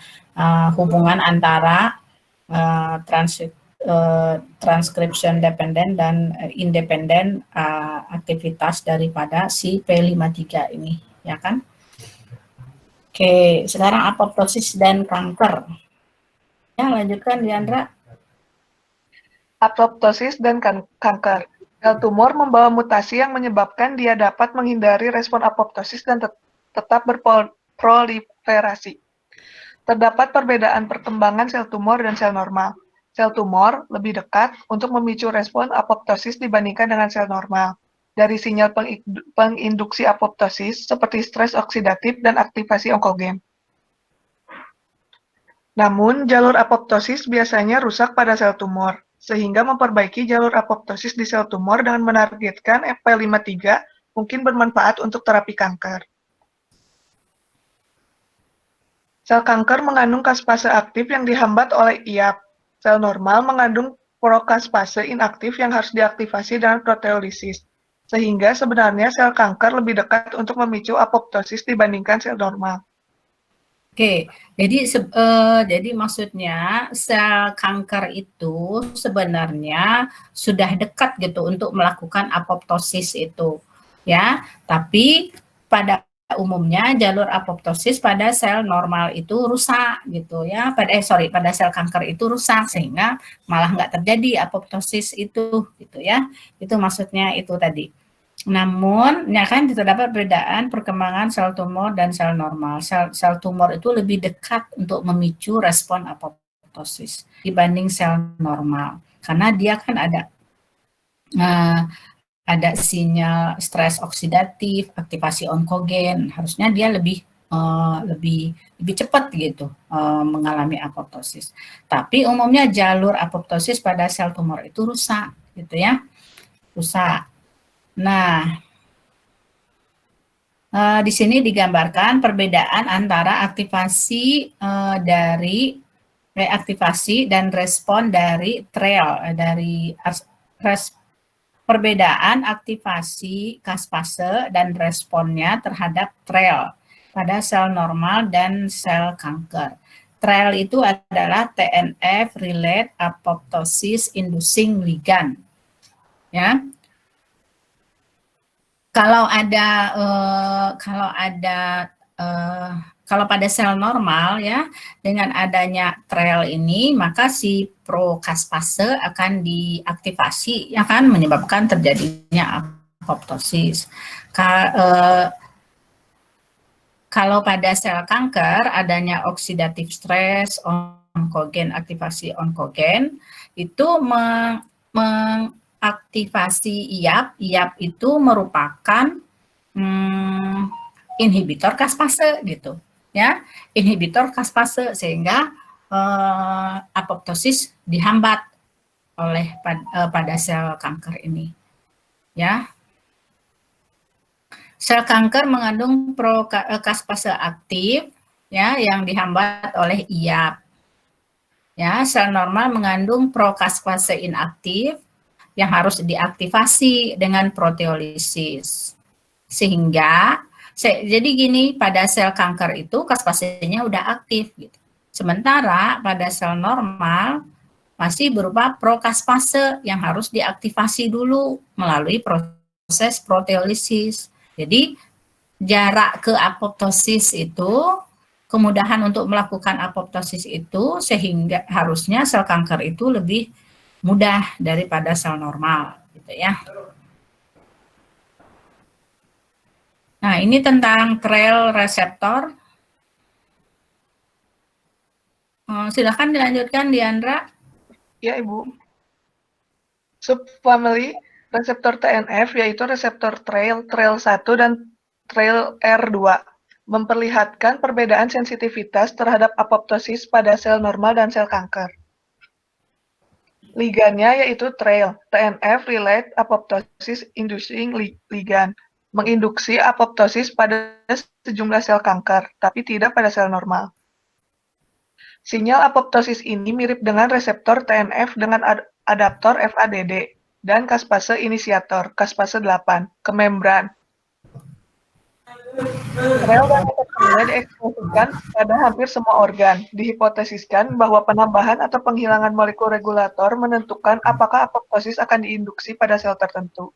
hubungan antara transcription dependent dan independent aktivitas daripada si P53 ini, ya kan? Oke, sekarang apoptosis dan kanker. Ya, lanjutkan Diandra. Apoptosis dan kanker. Sel tumor membawa mutasi yang menyebabkan dia dapat menghindari respon apoptosis dan tetap berproliferasi. Terdapat perbedaan perkembangan sel tumor dan sel normal. Sel tumor lebih dekat untuk memicu respon apoptosis dibandingkan dengan sel normal. Dari sinyal penginduksi apoptosis seperti stres oksidatif dan aktivasi onkogen. Namun, jalur apoptosis biasanya rusak pada sel tumor, sehingga memperbaiki jalur apoptosis di sel tumor dengan menargetkan P53 mungkin bermanfaat untuk terapi kanker. Sel kanker mengandung kaspase aktif yang dihambat oleh IAP. Sel normal mengandung prokaspase inaktif yang harus diaktifasi dengan proteolisis, sehingga sebenarnya sel kanker lebih dekat untuk memicu apoptosis dibandingkan sel normal. Oke, jadi maksudnya sel kanker itu sebenarnya sudah dekat gitu untuk melakukan apoptosis itu, ya. Tapi pada umumnya jalur apoptosis pada sel normal itu rusak gitu ya, pada sel kanker itu rusak sehingga malah nggak terjadi apoptosis itu gitu ya. Itu maksudnya itu tadi. Namun, ya kan terdapat perbedaan perkembangan sel tumor dan sel normal. Sel tumor itu lebih dekat untuk memicu respon apoptosis dibanding sel normal, karena dia kan ada sinyal stres oksidatif, aktivasi onkogen, harusnya dia lebih cepat gitu mengalami apoptosis. Tapi umumnya jalur apoptosis pada sel tumor itu rusak gitu ya, rusak. Nah, di sini digambarkan perbedaan antara aktivasi dan respon dari perbedaan aktivasi caspase dan responnya terhadap TREL pada sel normal dan sel kanker. TREL itu adalah TNF Related Apoptosis Inducing Ligand. Ya. Kalau pada sel normal ya, dengan adanya TREL ini, maka si prokaspase akan diaktifasi, ya kan, menyebabkan terjadinya apoptosis. Kalau pada sel kanker, adanya oksidatif stres, onkogen, aktivasi onkogen, itu mengaktifasi IAP. IAP itu merupakan inhibitor caspase gitu. Ya, inhibitor caspase sehingga apoptosis dihambat oleh pada sel kanker ini. Ya, sel kanker mengandung prokaspase aktif ya yang dihambat oleh IAP. Ya, sel normal mengandung prokaspase inaktif yang harus diaktifasi dengan proteolisis. Sehingga jadi gini, pada sel kanker itu kaspasenya udah aktif gitu. Sementara pada sel normal masih berupa prokaspase yang harus diaktifasi dulu melalui proses proteolisis. Jadi jarak ke apoptosis itu, kemudahan untuk melakukan apoptosis itu sehingga harusnya sel kanker itu lebih mudah daripada sel normal gitu ya. Nah, ini tentang trail reseptor. Silakan dilanjutkan, Diandra. Ya, Ibu. Subfamily reseptor TNF yaitu reseptor trail 1 dan trail R2 memperlihatkan perbedaan sensitivitas terhadap apoptosis pada sel normal dan sel kanker. Ligannya yaitu trail, TNF relate apoptosis inducing ligand, menginduksi apoptosis pada sejumlah sel kanker, tapi tidak pada sel normal. Sinyal apoptosis ini mirip dengan reseptor TNF dengan adaptor FADD dan kaspase inisiator, kaspase 8, ke membran. Rel dan mitochondria diekspresikan pada hampir semua organ. Dihipotesiskan bahwa penambahan atau penghilangan molekul regulator menentukan apakah apoptosis akan diinduksi pada sel tertentu.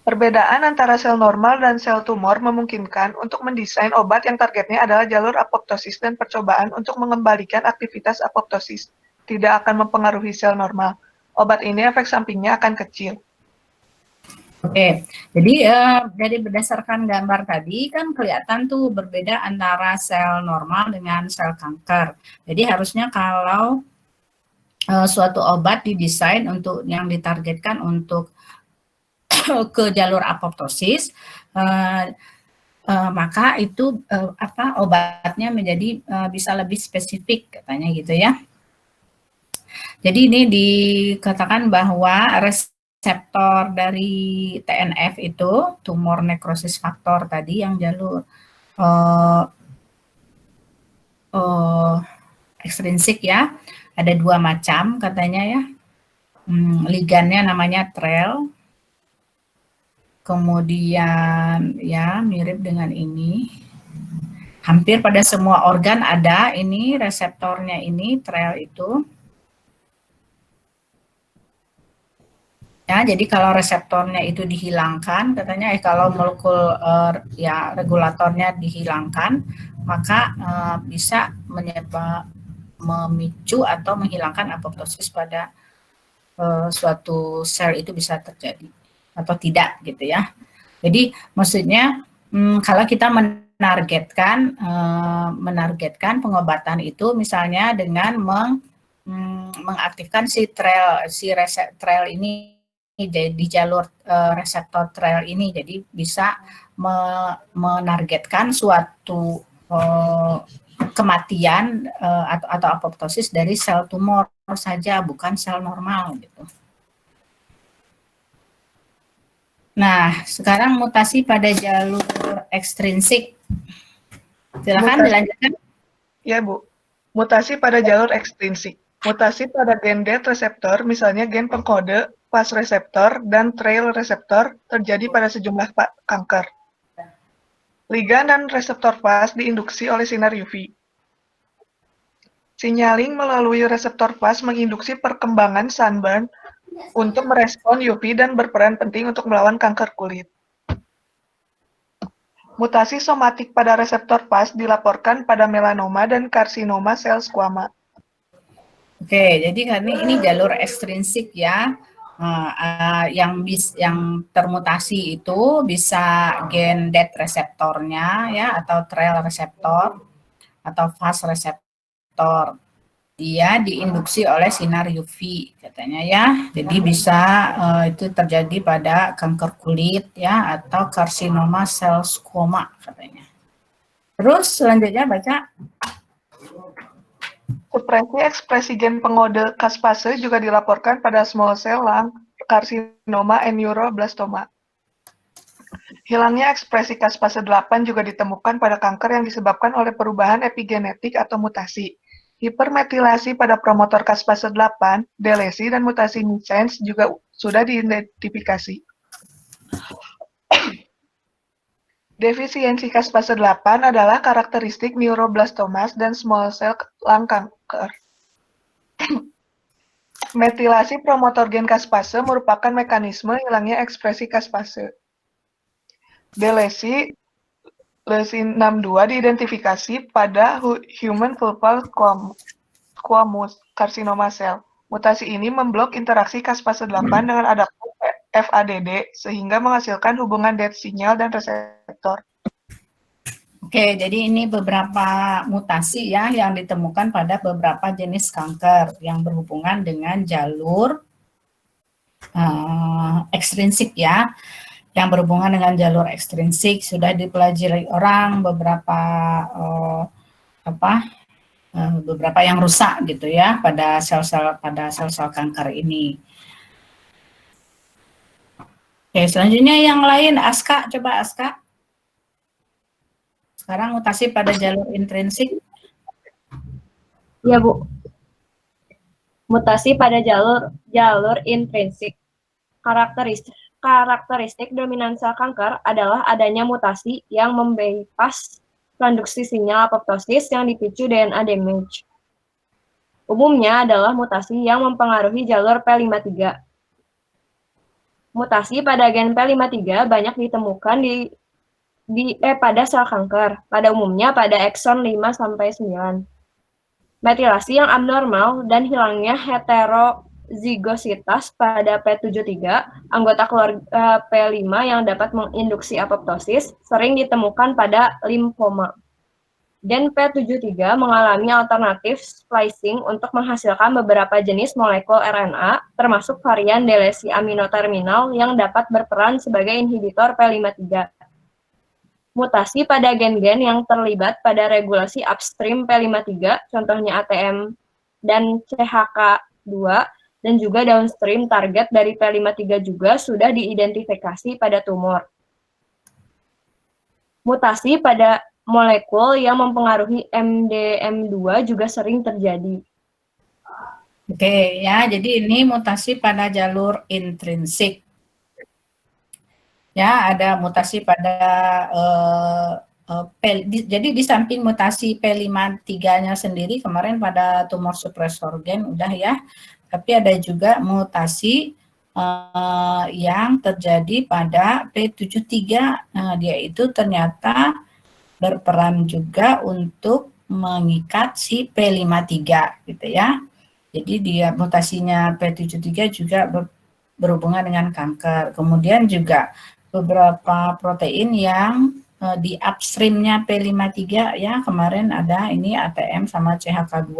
Perbedaan antara sel normal dan sel tumor memungkinkan untuk mendesain obat yang targetnya adalah jalur apoptosis dan percobaan untuk mengembalikan aktivitas apoptosis tidak akan mempengaruhi sel normal. Obat ini efek sampingnya akan kecil. Oke, jadi dari berdasarkan gambar tadi kan kelihatan tuh berbeda antara sel normal dengan sel kanker. Jadi harusnya kalau suatu obat didesain untuk yang ditargetkan untuk ke jalur apoptosis, maka itu obatnya menjadi bisa lebih spesifik katanya gitu ya. Jadi ini dikatakan bahwa reseptor dari TNF itu tumor necrosis factor tadi yang jalur ekstrinsik ya, ada 2 macam katanya ya. Ligannya namanya trail, kemudian ya mirip dengan ini. Hampir pada semua organ ada ini reseptornya ini trail itu. Ya, jadi kalau reseptornya itu dihilangkan, katanya kalau molekul ya regulatornya dihilangkan, maka bisa memicu atau menghilangkan apoptosis pada suatu sel itu bisa terjadi atau tidak gitu ya. Jadi maksudnya kalau kita menargetkan pengobatan itu misalnya dengan mengaktifkan si trail ini di jalur reseptor trail ini, jadi bisa menargetkan suatu kematian atau apoptosis dari sel tumor saja, bukan sel normal gitu. Nah, sekarang mutasi pada jalur ekstrinsik. Silakan dilanjutkan. Ya, Bu. Mutasi pada jalur ekstrinsik. Mutasi pada gen DET reseptor, misalnya gen pengkode FAS reseptor dan trail reseptor, terjadi pada sejumlah kanker. Ligan dan reseptor FAS diinduksi oleh sinar UV. Signaling melalui reseptor FAS menginduksi perkembangan sunburn untuk merespon UV dan berperan penting untuk melawan kanker kulit. Mutasi somatik pada reseptor FAS dilaporkan pada melanoma dan karsinoma sel squama. Oke, jadi karena ini jalur ekstrinsik ya, yang termutasi itu bisa gen DET reseptornya ya, atau trail reseptor atau FAS reseptor. Dia diinduksi oleh sinar UV katanya ya, jadi bisa itu terjadi pada kanker kulit ya atau karsinoma sel squama katanya. Terus selanjutnya baca. Supresi ekspresi gen pengode caspase juga dilaporkan pada small cell lung karsinoma and neuroblastoma. Hilangnya ekspresi caspase 8 juga ditemukan pada kanker yang disebabkan oleh perubahan epigenetik atau mutasi. Hipermetilasi pada promotor caspase 8, delesi, dan mutasi missense juga sudah diidentifikasi. Defisiensi caspase 8 adalah karakteristik neuroblastomas dan small cell lung cancer. Metilasi promotor gen caspase merupakan mekanisme hilangnya ekspresi caspase. Delesi leucin 62 diidentifikasi pada human vulval squamous carcinoma cell. Mutasi ini memblok interaksi caspase 8 dengan adaptor FADD sehingga menghasilkan hubungan dead sinyal dan reseptor. Oke, jadi ini beberapa mutasi ya yang ditemukan pada beberapa jenis kanker yang berhubungan dengan jalur ekstrinsik ya. Yang berhubungan dengan jalur ekstrinsik sudah dipelajari orang beberapa yang rusak gitu ya pada sel-sel kanker ini. Oke, selanjutnya yang lain, Aska, coba Aska. Sekarang mutasi pada jalur intrinsik. Ya, Bu. Mutasi pada jalur intrinsik. Karakteristik dominan sel kanker adalah adanya mutasi yang membypass produksi sinyal apoptosis yang dipicu DNA damage. Umumnya adalah mutasi yang mempengaruhi jalur P53. Mutasi pada gen P53 banyak ditemukan pada sel kanker, pada umumnya pada ekson 5-9. Metilasi yang abnormal dan hilangnya heterozigositas pada P73, anggota keluarga P5 yang dapat menginduksi apoptosis, sering ditemukan pada limfoma. Gen P73 mengalami alternatif splicing untuk menghasilkan beberapa jenis molekul RNA, termasuk varian delesi aminoterminal yang dapat berperan sebagai inhibitor P53. Mutasi pada gen-gen yang terlibat pada regulasi upstream P53, contohnya ATM dan CHK2, dan juga downstream target dari P53 juga sudah diidentifikasi pada tumor. Mutasi pada molekul yang mempengaruhi MDM2 juga sering terjadi. Oke ya, jadi ini mutasi pada jalur intrinsik. Ya, ada mutasi pada jadi di samping mutasi P53-nya sendiri kemarin pada tumor supresor gen udah ya, tapi ada juga mutasi yang terjadi pada P73. Nah, dia itu ternyata berperan juga untuk mengikat si P53 gitu ya. Jadi dia mutasinya P73 juga berhubungan dengan kanker. Kemudian juga beberapa protein yang di upstreamnya P53 ya, kemarin ada ini ATM sama CHK2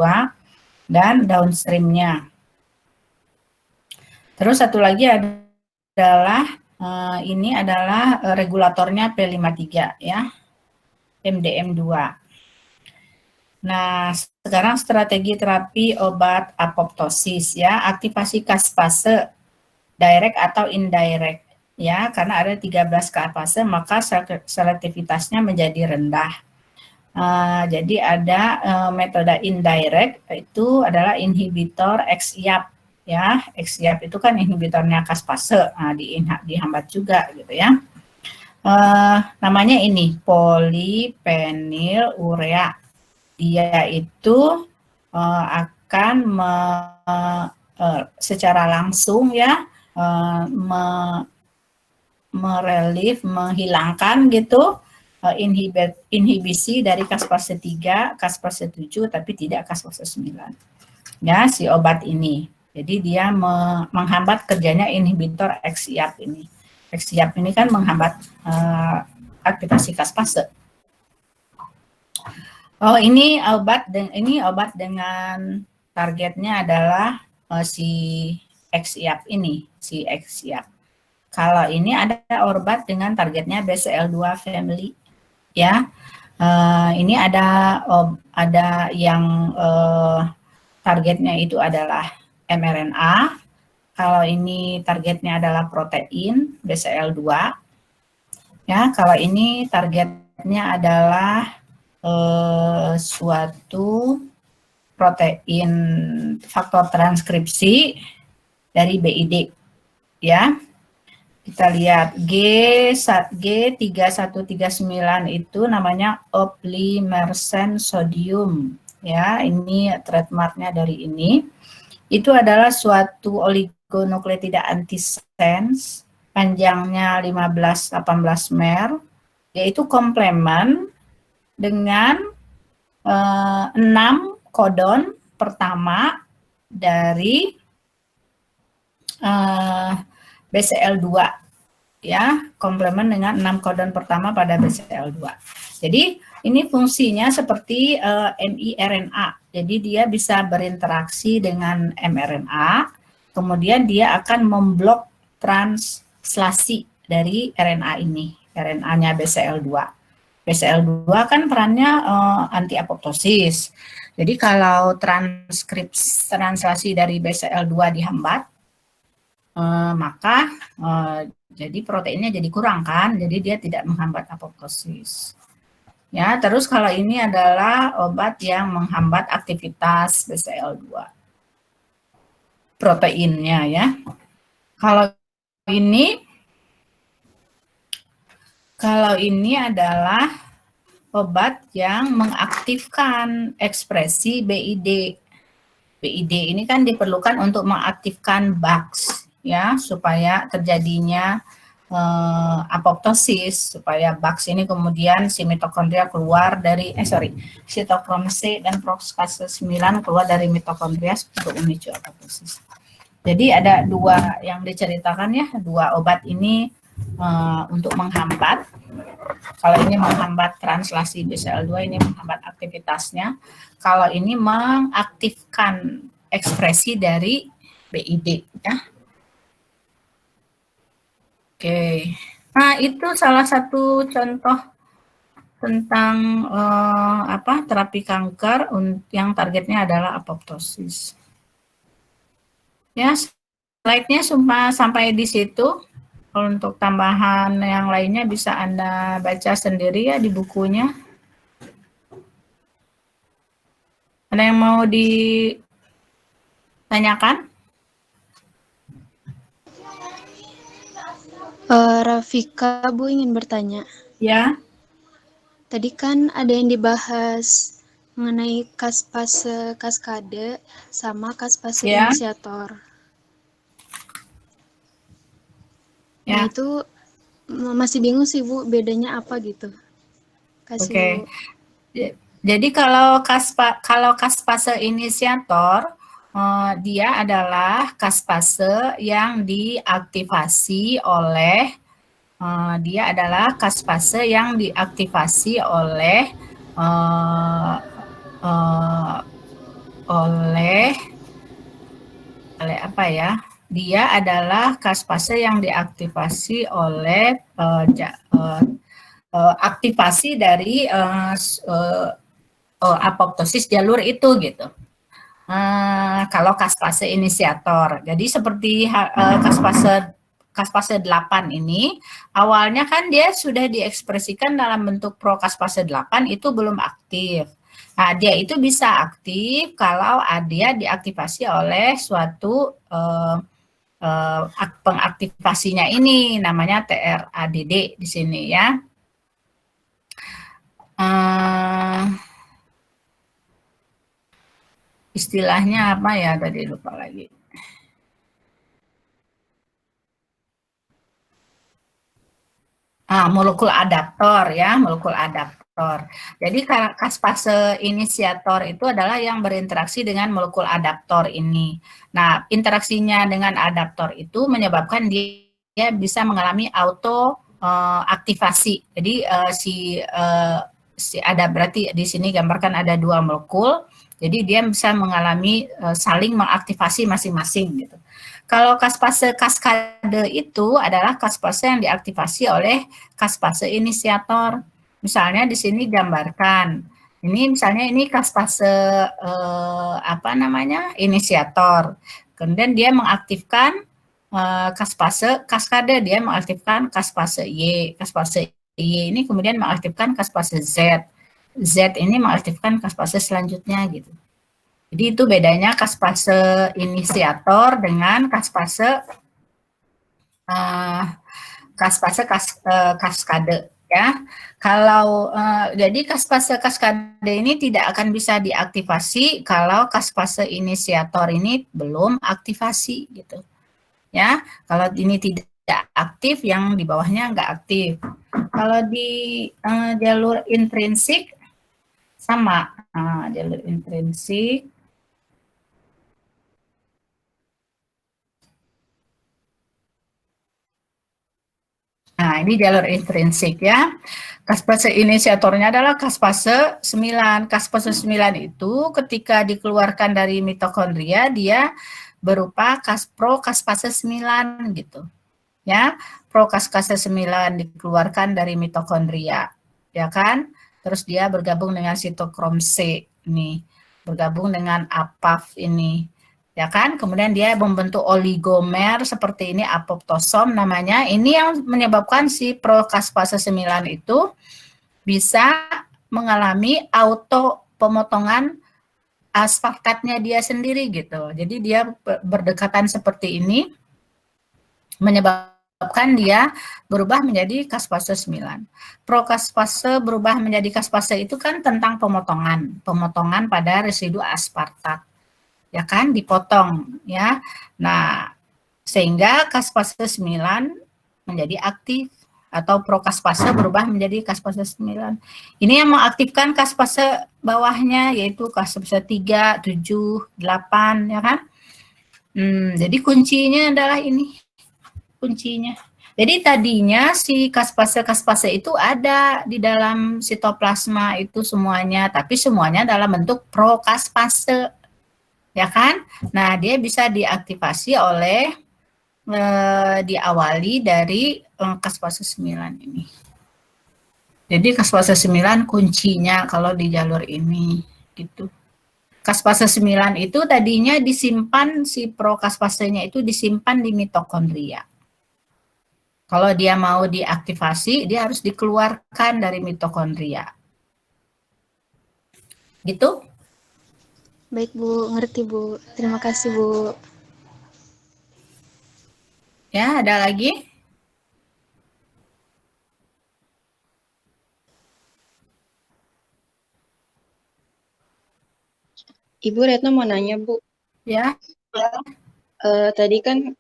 dan downstreamnya. Terus satu lagi adalah ini adalah regulatornya P53 ya, MDM2. Nah, sekarang strategi terapi obat apoptosis ya, aktivasi caspase direct atau indirect. Ya, karena ada 13 caspase, maka selektivitasnya menjadi rendah. Jadi ada metode indirect, itu adalah inhibitor XIAP. Ya, XIAP itu kan inhibitornya caspase, dihambat juga gitu ya. Namanya ini polipenilurea. Dia itu akan secara langsung ya merelief, menghilangkan gitu inhibisi dari caspase 3, caspase 7, tapi tidak caspase 9. Ya, si obat ini. Jadi dia menghambat kerjanya inhibitor XIAP ini. XIAP ini kan menghambat aktivasi caspase. Oh, ini obat dengan targetnya adalah si XIAP ini, si XIAP. Kalau ini ada obat dengan targetnya BCL2 family, ya. Ini ada yang targetnya itu adalah mRNA. Kalau ini targetnya adalah protein BCL2, ya. Kalau ini targetnya adalah suatu protein faktor transkripsi dari BID, ya. Kita lihat G3139 itu namanya oplimersen sodium, ya. Ini trademarknya dari ini. Itu adalah suatu oligonukleotida antisense, panjangnya 15-18 mer, yaitu komplemen dengan 6 kodon pertama dari BCL2 ya, komplement dengan 6 codon pertama pada BCL2. Jadi ini fungsinya seperti miRNA. Jadi dia bisa berinteraksi dengan mRNA, kemudian dia akan memblok translasi dari RNA ini, RNA-nya BCL2. BCL2 kan perannya anti apoptosis. Jadi kalau translasi dari BCL2 dihambat, maka jadi proteinnya jadi kurang kan, jadi dia tidak menghambat apoptosis. Ya, terus kalau ini adalah obat yang menghambat aktivitas BCL2 proteinnya ya. Kalau ini adalah obat yang mengaktifkan ekspresi BID. BID ini kan diperlukan untuk mengaktifkan BAX ya, supaya terjadinya apoptosis, supaya BAX ini kemudian si mitokondria keluar dari sitokrom C dan proskase 9 keluar dari mitokondria untuk memicu apoptosis. Jadi ada dua yang diceritakan ya, dua obat ini untuk menghambat. Kalau ini menghambat translasi BCL2, ini menghambat aktivitasnya. Kalau ini mengaktifkan ekspresi dari BID ya. Oke. Nah, itu salah satu contoh tentang terapi kanker yang targetnya adalah apoptosis. Ya, slide-nya sampai di situ. Kalau untuk tambahan yang lainnya bisa Anda baca sendiri ya di bukunya. Ada yang mau ditanyakan? Rafika, Bu ingin bertanya. Ya. Tadi kan ada yang dibahas mengenai kaspase kaskade sama kaspase Ya. inisiator. Ya. Nah, itu masih bingung sih, Bu, bedanya apa gitu. Oke. Jadi kalau kaspase inisiator, dia adalah kaspase yang diaktifasi oleh apa ya? Dia adalah kaspase yang diaktifasi oleh aktivasi dari apoptosis jalur itu gitu. Kalau kaspase inisiator, jadi seperti kaspase 8 ini, awalnya kan dia sudah diekspresikan dalam bentuk prokaspase 8 itu belum aktif. Nah, dia itu bisa aktif kalau dia diaktifasi oleh suatu pengaktifasinya ini, namanya TRADD di sini ya. Istilahnya apa ya tadi lupa lagi. Molekul adaptor ya, molekul adaptor. Jadi kaspase inisiator itu adalah yang berinteraksi dengan molekul adaptor ini. Nah, interaksinya dengan adaptor itu menyebabkan dia bisa mengalami auto aktivasi. Jadi ada berarti di sini gambarkan ada dua molekul. Jadi dia bisa mengalami saling mengaktifasi masing-masing gitu. Kalau kaspase kaskade itu adalah kaspase yang diaktifasi oleh kaspase inisiator. Misalnya di sini gambarkan. Ini misalnya ini kaspase inisiator. Kemudian dia mengaktifkan kaspase kaskade, dia mengaktifkan kaspase Y. Kaspase Y ini kemudian mengaktifkan kaspase Z. Z ini mengaktifkan kaspase selanjutnya gitu. Jadi itu bedanya kaspase inisiator dengan kaspase kaskade ya. Kalau jadi kaspase kaskade ini tidak akan bisa diaktifasi kalau kaspase inisiator ini belum aktivasi gitu. Ya, kalau ini tidak aktif, yang di bawahnya nggak aktif. Kalau di jalur intrinsik sama, jalur intrinsik Nah, ini jalur intrinsik ya. Kaspase inisiatornya adalah kaspase 9. Kaspase 9 itu ketika dikeluarkan dari mitokondria dia berupa prokaspase 9 gitu. Ya, prokaspase 9 dikeluarkan dari mitokondria, ya kan? Terus dia bergabung dengan sitokrom C ini, bergabung dengan APAF ini, ya kan? Kemudian dia membentuk oligomer seperti ini, apoptosom namanya. Ini yang menyebabkan si prokaspase 9 itu bisa mengalami auto pemotongan aspartatnya dia sendiri gitu. Jadi dia berdekatan seperti ini menyebabkan dia berubah menjadi kaspase 9. Prokaspase berubah menjadi kaspase itu kan tentang pemotongan pada residu aspartat. Ya kan, dipotong ya. Nah, sehingga kaspase 9 menjadi aktif atau prokaspase berubah menjadi kaspase 9. Ini yang mengaktifkan kaspase bawahnya yaitu kaspase 3, 7, 8 ya kan. Jadi kuncinya adalah ini. Kuncinya. Jadi tadinya si kaspase itu ada di dalam sitoplasma itu semuanya, tapi semuanya dalam bentuk prokaspase. Ya kan? Nah, dia bisa diaktifasi oleh diawali dari kaspase 9 ini. Jadi kaspase 9 kuncinya kalau di jalur ini gitu. Kaspase 9 itu tadinya disimpan, si prokaspasenya itu disimpan di mitokondria. Kalau dia mau diaktifasi, dia harus dikeluarkan dari mitokondria. Gitu? Baik Bu, ngerti Bu. Terima kasih Bu. Ya, ada lagi? Ibu Retno mau nanya, Bu. Ya. Tadi kan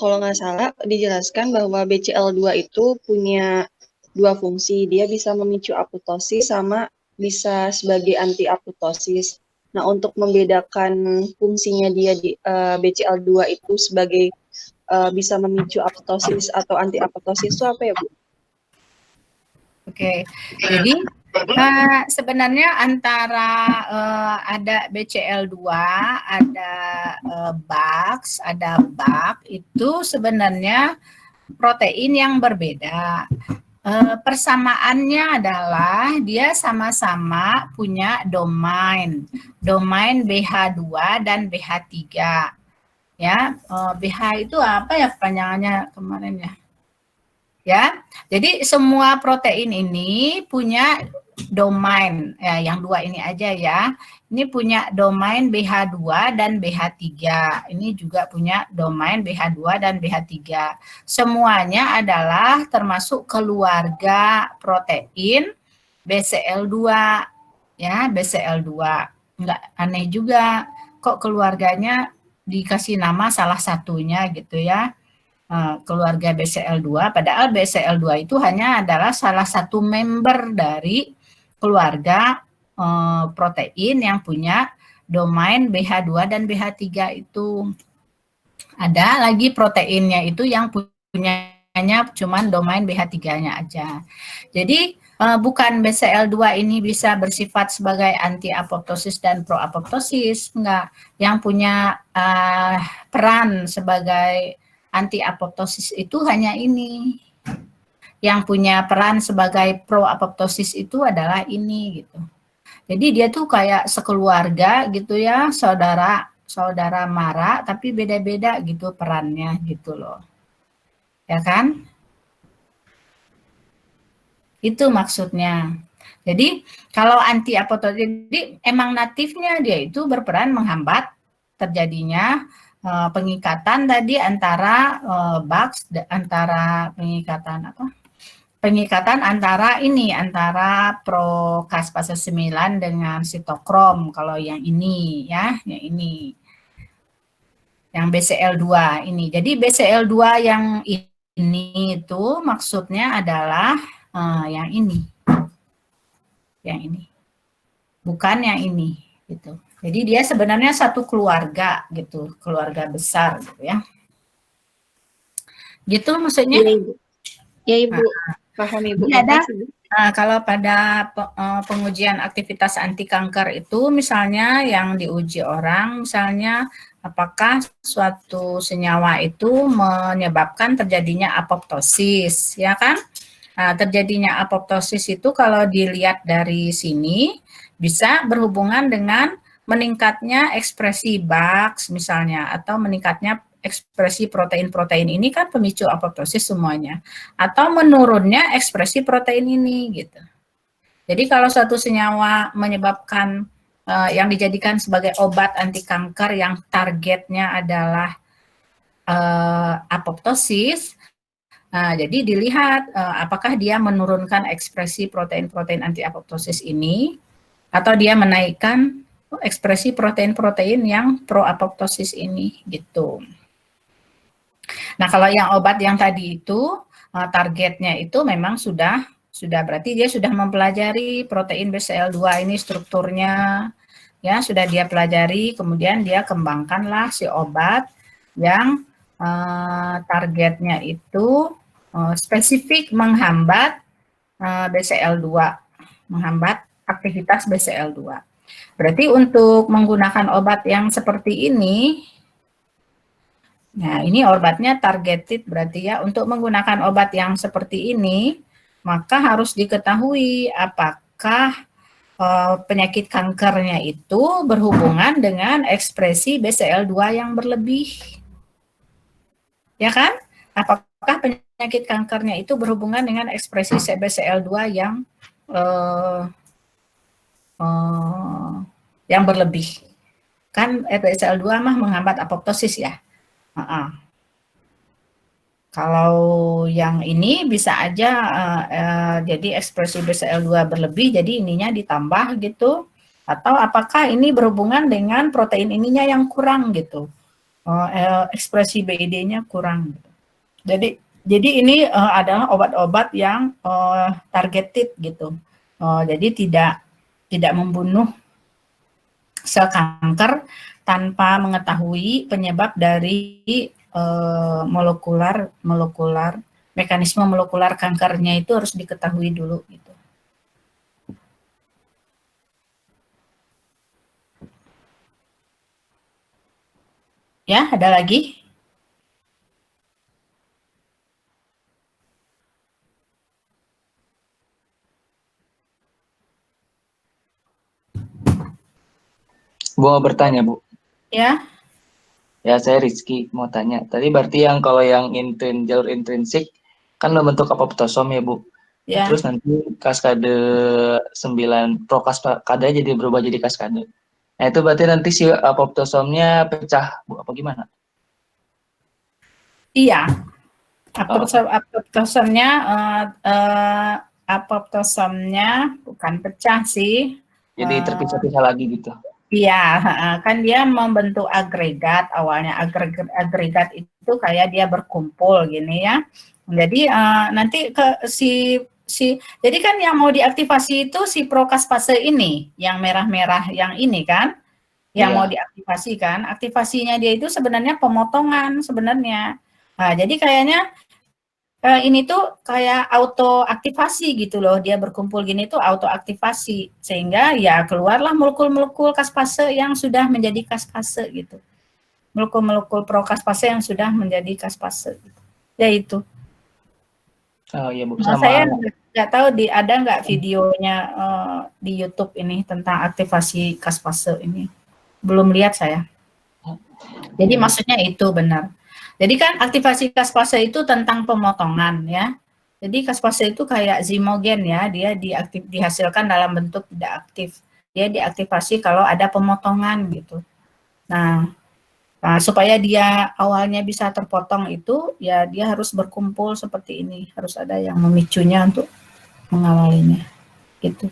kalau nggak salah dijelaskan bahwa BCL2 itu punya dua fungsi. Dia bisa memicu apoptosis sama bisa sebagai anti apoptosis. Nah, untuk membedakan fungsinya dia di BCL2 itu sebagai bisa memicu apoptosis atau anti apoptosis itu apa ya, Bu? Oke. Jadi sebenarnya antara ada BCL2, ada BAX, ada BAP itu sebenarnya protein yang berbeda. Persamaannya adalah dia sama-sama punya domain BH2 dan BH3. Ya, BH itu apa ya kepanjangannya kemarin ya? Ya, jadi semua protein ini punya domain, ya, yang dua ini aja ya. Ini punya domain BH2 dan BH3. Ini juga punya domain BH2 dan BH3. Semuanya adalah termasuk keluarga protein BCL2. Ya, BCL2. Enggak aneh juga kok keluarganya dikasih nama salah satunya gitu ya. Keluarga BCL2, padahal BCL2 itu hanya adalah salah satu member dari keluarga protein yang punya domain BH2 dan BH3 itu. Ada lagi proteinnya itu yang punyanya cuman domain BH3-nya aja. Jadi bukan BCL2 ini bisa bersifat sebagai anti apoptosis dan pro apoptosis, enggak. Yang punya peran sebagai anti apoptosis itu hanya ini. Yang punya peran sebagai pro apoptosis itu adalah ini gitu. Jadi dia tuh kayak sekeluarga gitu ya, saudara mara tapi beda-beda gitu perannya gitu loh. Ya kan? Itu maksudnya. Jadi kalau anti apoptosis, jadi emang natifnya dia itu berperan menghambat terjadinya pengikatan tadi antara BAX, antara pengikatan antara prokaspase 9 dengan sitokrom kalau yang ini ya, yang ini. Yang BCL2 ini. Jadi BCL2 yang ini itu maksudnya adalah yang ini. Yang ini. Bukan yang ini gitu. Jadi dia sebenarnya satu keluarga gitu, keluarga besar gitu ya. Gitu maksudnya? Ya Ibu, paham Ibu. Jadi ada Makasih, Bu. kalau pada pengujian aktivitas anti kanker itu misalnya yang diuji orang, misalnya apakah suatu senyawa itu menyebabkan terjadinya apoptosis, ya kan? Nah, terjadinya apoptosis itu kalau dilihat dari sini bisa berhubungan dengan meningkatnya ekspresi BAX misalnya, atau meningkatnya ekspresi protein-protein ini kan pemicu apoptosis semuanya, atau menurunnya ekspresi protein ini gitu. Jadi kalau suatu senyawa menyebabkan yang dijadikan sebagai obat anti kanker yang targetnya adalah apoptosis, nah, jadi dilihat apakah dia menurunkan ekspresi protein-protein anti apoptosis ini, atau dia menaikkan ekspresi protein-protein yang pro apoptosis ini gitu. Nah, kalau yang obat yang tadi itu targetnya itu memang sudah berarti dia sudah mempelajari protein BCL2 ini strukturnya, ya sudah dia pelajari, kemudian dia kembangkanlah si obat yang targetnya itu spesifik menghambat BCL2, menghambat aktivitas BCL2. Berarti untuk menggunakan obat yang seperti ini, nah ini obatnya targeted berarti ya, untuk menggunakan obat yang seperti ini, maka harus diketahui apakah penyakit kankernya itu berhubungan dengan ekspresi BCL2 yang berlebih. Ya kan? Apakah penyakit kankernya itu berhubungan dengan ekspresi BCL2 yang berlebih? Kan BCL2 mah menghambat apoptosis ya. Kalau yang ini bisa aja jadi ekspresi BCL2 berlebih, jadi ininya ditambah gitu. Atau apakah ini berhubungan dengan protein ininya yang kurang gitu. Ekspresi BID-nya kurang gitu. Jadi ini adalah obat-obat yang targeted gitu. Jadi tidak membunuh sel kanker tanpa mengetahui penyebab dari mekanisme molekular kankernya itu harus diketahui dulu gitu. Ya, ada lagi? Bu mau bertanya, Bu. Ya. Ya, saya Rizky mau tanya. Tadi berarti yang kalau yang jalur intrinsik kan membentuk apoptosom ya, Bu. Ya. Terus nanti kaskade 9 prokaskade jadi berubah jadi kaskade. Nah, itu berarti nanti si apoptosomnya pecah, Bu, apa gimana? Iya. Apoptosomnya bukan pecah sih. Jadi terpisah-pisah lagi gitu. Iya, kan dia membentuk agregat awalnya. Agregat itu kayak dia berkumpul gini ya. Jadi nanti jadi kan yang mau diaktifasi itu si prokaspase ini, yang merah-merah yang ini kan, yang mau diaktifasi kan. Aktivasinya dia itu sebenarnya pemotongan sebenarnya. Nah, jadi kayaknya ini tuh kayak auto aktivasi gitu loh, dia berkumpul gini tuh auto aktivasi, sehingga ya keluarlah molekul-molekul kaspase yang sudah menjadi kaspase gitu, molekul-molekul prokaspase yang sudah menjadi kaspase gitu. Ya itu. Oh iya Bu, Nah, saya nggak tahu ada nggak videonya di YouTube ini tentang aktivasi kaspase ini, belum lihat saya. Jadi maksudnya itu benar. Jadi kan aktivasi kaspase itu tentang pemotongan ya. Jadi kaspase itu kayak zimogen ya, dia dihasilkan dalam bentuk tidak aktif. Dia diaktifasi kalau ada pemotongan gitu. Nah, supaya dia awalnya bisa terpotong itu, ya dia harus berkumpul seperti ini. Harus ada yang memicunya untuk mengawalinya. Gitu.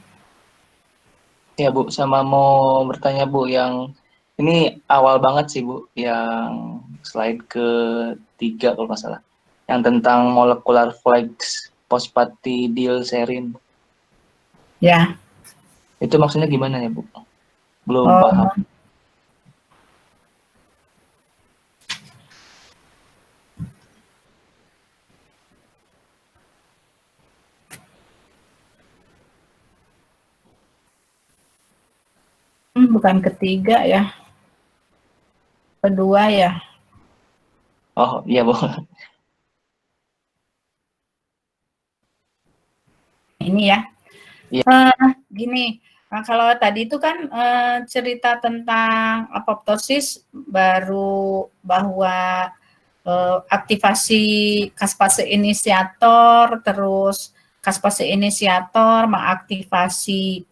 Ya Bu, sama mau bertanya Bu, yang ini awal banget sih Bu, yang slide ke-3 kalau nggak salah, yang tentang molekular flags phosphatidylserine. Ya. Itu maksudnya gimana ya Bu? Belum paham. bukan ketiga ya. Kedua ya. Oh, iya, Bu. Ini ya. Iya. Gini, kalau tadi itu kan cerita tentang apoptosis baru bahwa aktivasi kaspase inisiator, terus kaspase inisiator mengaktifasi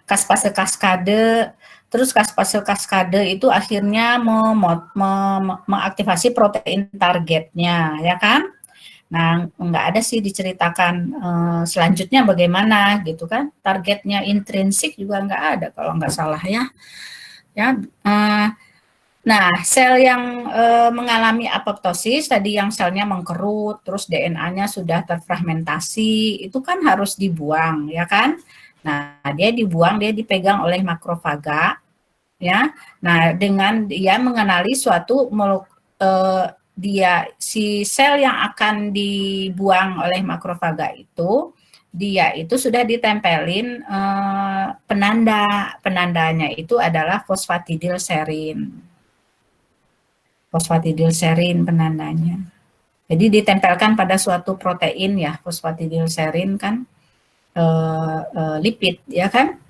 kaspase kaskade, terus kaspase kaskade itu akhirnya mengaktifasi protein targetnya, ya kan? Nah, nggak ada sih diceritakan selanjutnya bagaimana gitu kan. Targetnya intrinsik juga nggak ada kalau nggak salah ya. Nah, sel yang mengalami apoptosis tadi yang selnya mengkerut, terus DNA-nya sudah terfragmentasi, itu kan harus dibuang, ya kan? Nah, dia dibuang, dia dipegang oleh makrofaga, ya. Nah, dengan dia mengenali suatu si sel yang akan dibuang oleh makrofaga itu, dia itu sudah ditempelin penandanya itu adalah fosfatidilserin. Fosfatidilserin penandanya. Jadi ditempelkan pada suatu protein ya, fosfatidilserin kan lipid ya kan,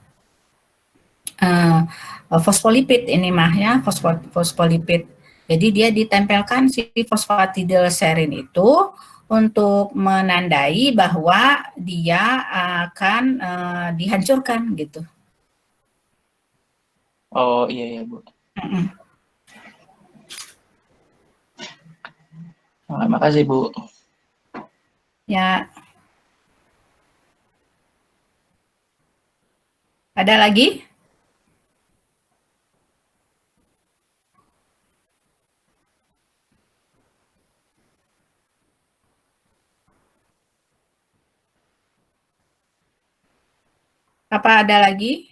fosfolipid ini mah ya, fosfolipid. Jadi dia ditempelkan si fosfatidilserin itu untuk menandai bahwa dia akan dihancurkan gitu. Oh, iya, Bu. Makasih, Bu. Ya. Ada lagi? Apa ada lagi?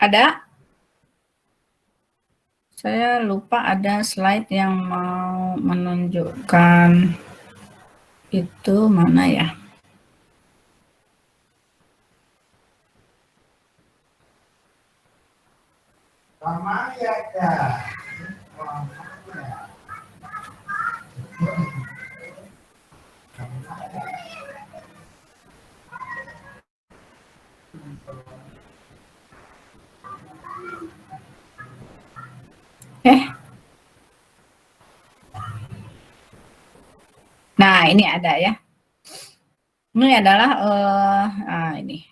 Ada? Saya lupa ada slide yang mau menunjukkan itu mana ya? Nah, ini ada ya. Ini adalah ini.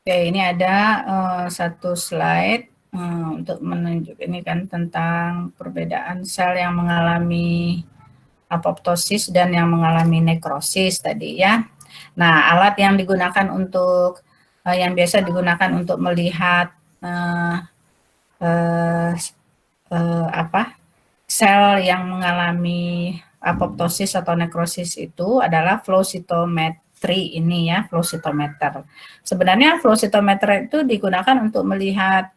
Oke, ini ada satu slide untuk menunjuk ini kan tentang perbedaan sel yang mengalami apoptosis dan yang mengalami nekrosis tadi ya. Nah, alat yang digunakan untuk yang biasa digunakan untuk melihat sel yang mengalami apoptosis atau nekrosis itu adalah flow cytometry ini ya, flow cytometer. Sebenarnya flow cytometer itu digunakan untuk melihat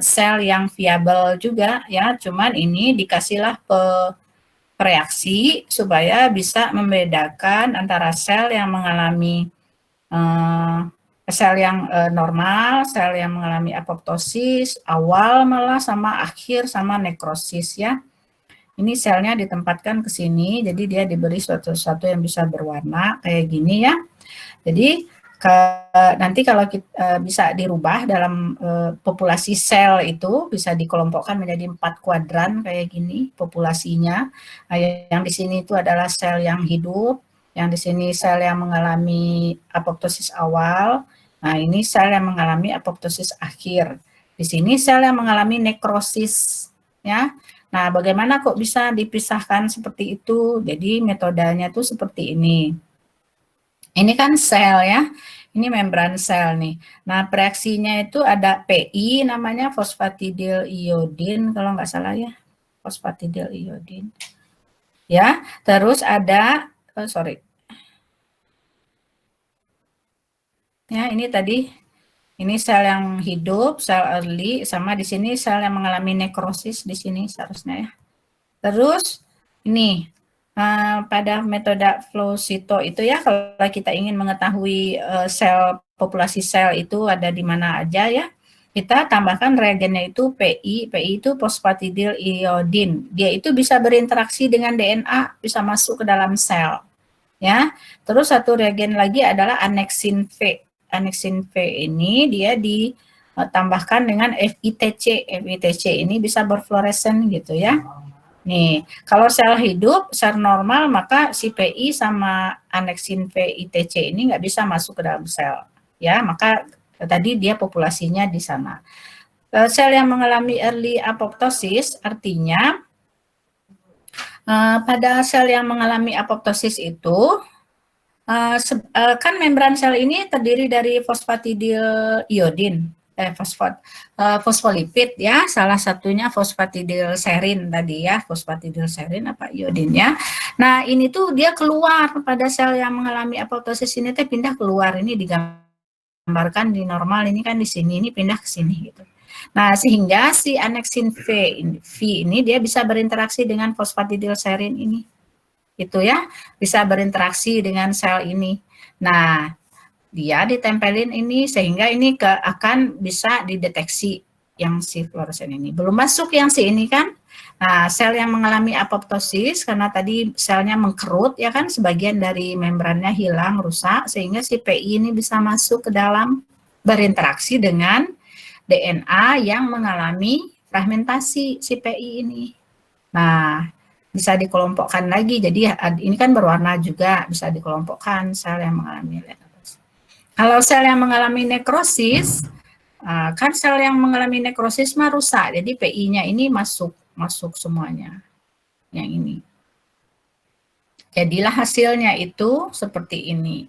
sel yang viabel juga ya, cuman ini dikasihlah reaksi supaya bisa membedakan antara sel yang mengalami sel yang normal, sel yang mengalami apoptosis, awal malah sama akhir sama nekrosis ya. Ini selnya ditempatkan ke sini, jadi dia diberi sesuatu yang bisa berwarna kayak gini ya. Jadi nanti kalau kita bisa dirubah dalam populasi sel itu bisa dikelompokkan menjadi 4 kuadran kayak gini populasinya. Yang di sini itu adalah sel yang hidup, yang di sini sel yang mengalami apoptosis awal. Nah, ini sel yang mengalami apoptosis akhir. Di sini sel yang mengalami nekrosis ya. Nah, bagaimana kok bisa dipisahkan seperti itu? Jadi metodenya tuh seperti ini. Ini kan sel ya, ini membran sel nih. Nah, reaksinya itu ada PI namanya fosfatidil iodin kalau nggak salah ya, fosfatidil iodin. Ya, terus ada, ya ini tadi, ini sel yang hidup, sel early, sama di sini sel yang mengalami nekrosis di sini seharusnya ya. Terus ini pada metode flow cyto itu ya, kalau kita ingin mengetahui sel populasi sel itu ada di mana aja ya, kita tambahkan reagennya itu PI itu fosfatidil iodin. Dia itu bisa berinteraksi dengan DNA, bisa masuk ke dalam sel. Ya. Terus satu reagen lagi adalah annexin V. Annexin V ini dia ditambahkan dengan FITC. FITC ini bisa berfluoresen gitu ya. Nih, kalau sel hidup, sel normal, maka si PI sama annexin VITC ini nggak bisa masuk ke dalam sel. Ya, maka tadi dia populasinya di sana. Sel yang mengalami early apoptosis artinya pada sel yang mengalami apoptosis itu kan membran sel ini terdiri dari fosfatidil iodin, fosfolipid ya, salah satunya fosfatidil serin tadi ya, fosfatidil serin apa iodinnya. Nah, ini tuh dia keluar pada sel yang mengalami apoptosis ini teh pindah keluar, ini digambarkan di normal ini kan di sini, ini pindah ke sini gitu. Nah, sehingga si annexin V ini dia bisa berinteraksi dengan fosfatidil serin ini. Itu ya, bisa berinteraksi dengan sel ini. Nah, dia ditempelin ini sehingga ini akan bisa dideteksi yang si fluoresen ini. Belum masuk yang si ini kan. Nah, sel yang mengalami apoptosis karena tadi selnya mengkerut ya kan, sebagian dari membrannya hilang, rusak, sehingga si PI ini bisa masuk ke dalam berinteraksi dengan DNA yang mengalami fragmentasi si PI ini. Nah, bisa dikelompokkan lagi. Jadi ini kan berwarna juga, bisa dikelompokkan sel yang mengalami nekrosis. Kalau sel yang mengalami nekrosis, kan sel yang mengalami nekrosis mah rusak. Jadi PI-nya ini masuk semuanya. Yang ini. Jadilah hasilnya itu seperti ini.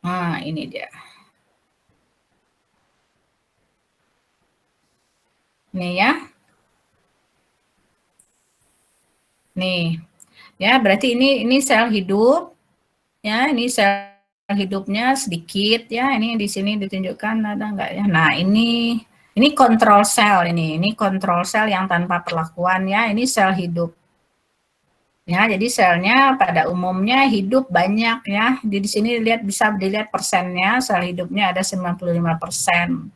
Nah, ini dia. Nih ya. Nih. Ya, berarti ini sel hidup. Ya, ini sel hidupnya sedikit ya. Ini di sini ditunjukkan ada enggak ya? Nah, ini kontrol sel ini. Ini kontrol sel yang tanpa perlakuan ya. Ini sel hidup. Ya, jadi selnya pada umumnya hidup banyak ya. Di sini bisa dilihat persennya, sel hidupnya ada 95%.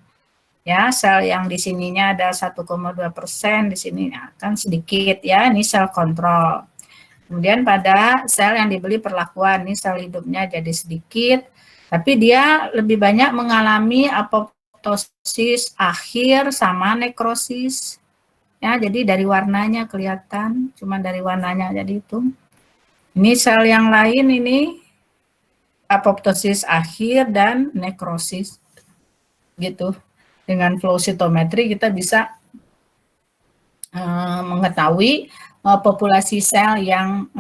Ya, sel yang di sininya ada 1,2%, di sini kan sedikit ya, ini sel kontrol. Kemudian pada sel yang diberi perlakuan, ini sel hidupnya jadi sedikit, tapi dia lebih banyak mengalami apoptosis akhir sama nekrosis. Ya, jadi dari warnanya kelihatan, cuma dari warnanya jadi itu. Ini sel yang lain ini apoptosis akhir dan nekrosis. Gitu. Dengan flow cytometry kita bisa mengetahui populasi sel yang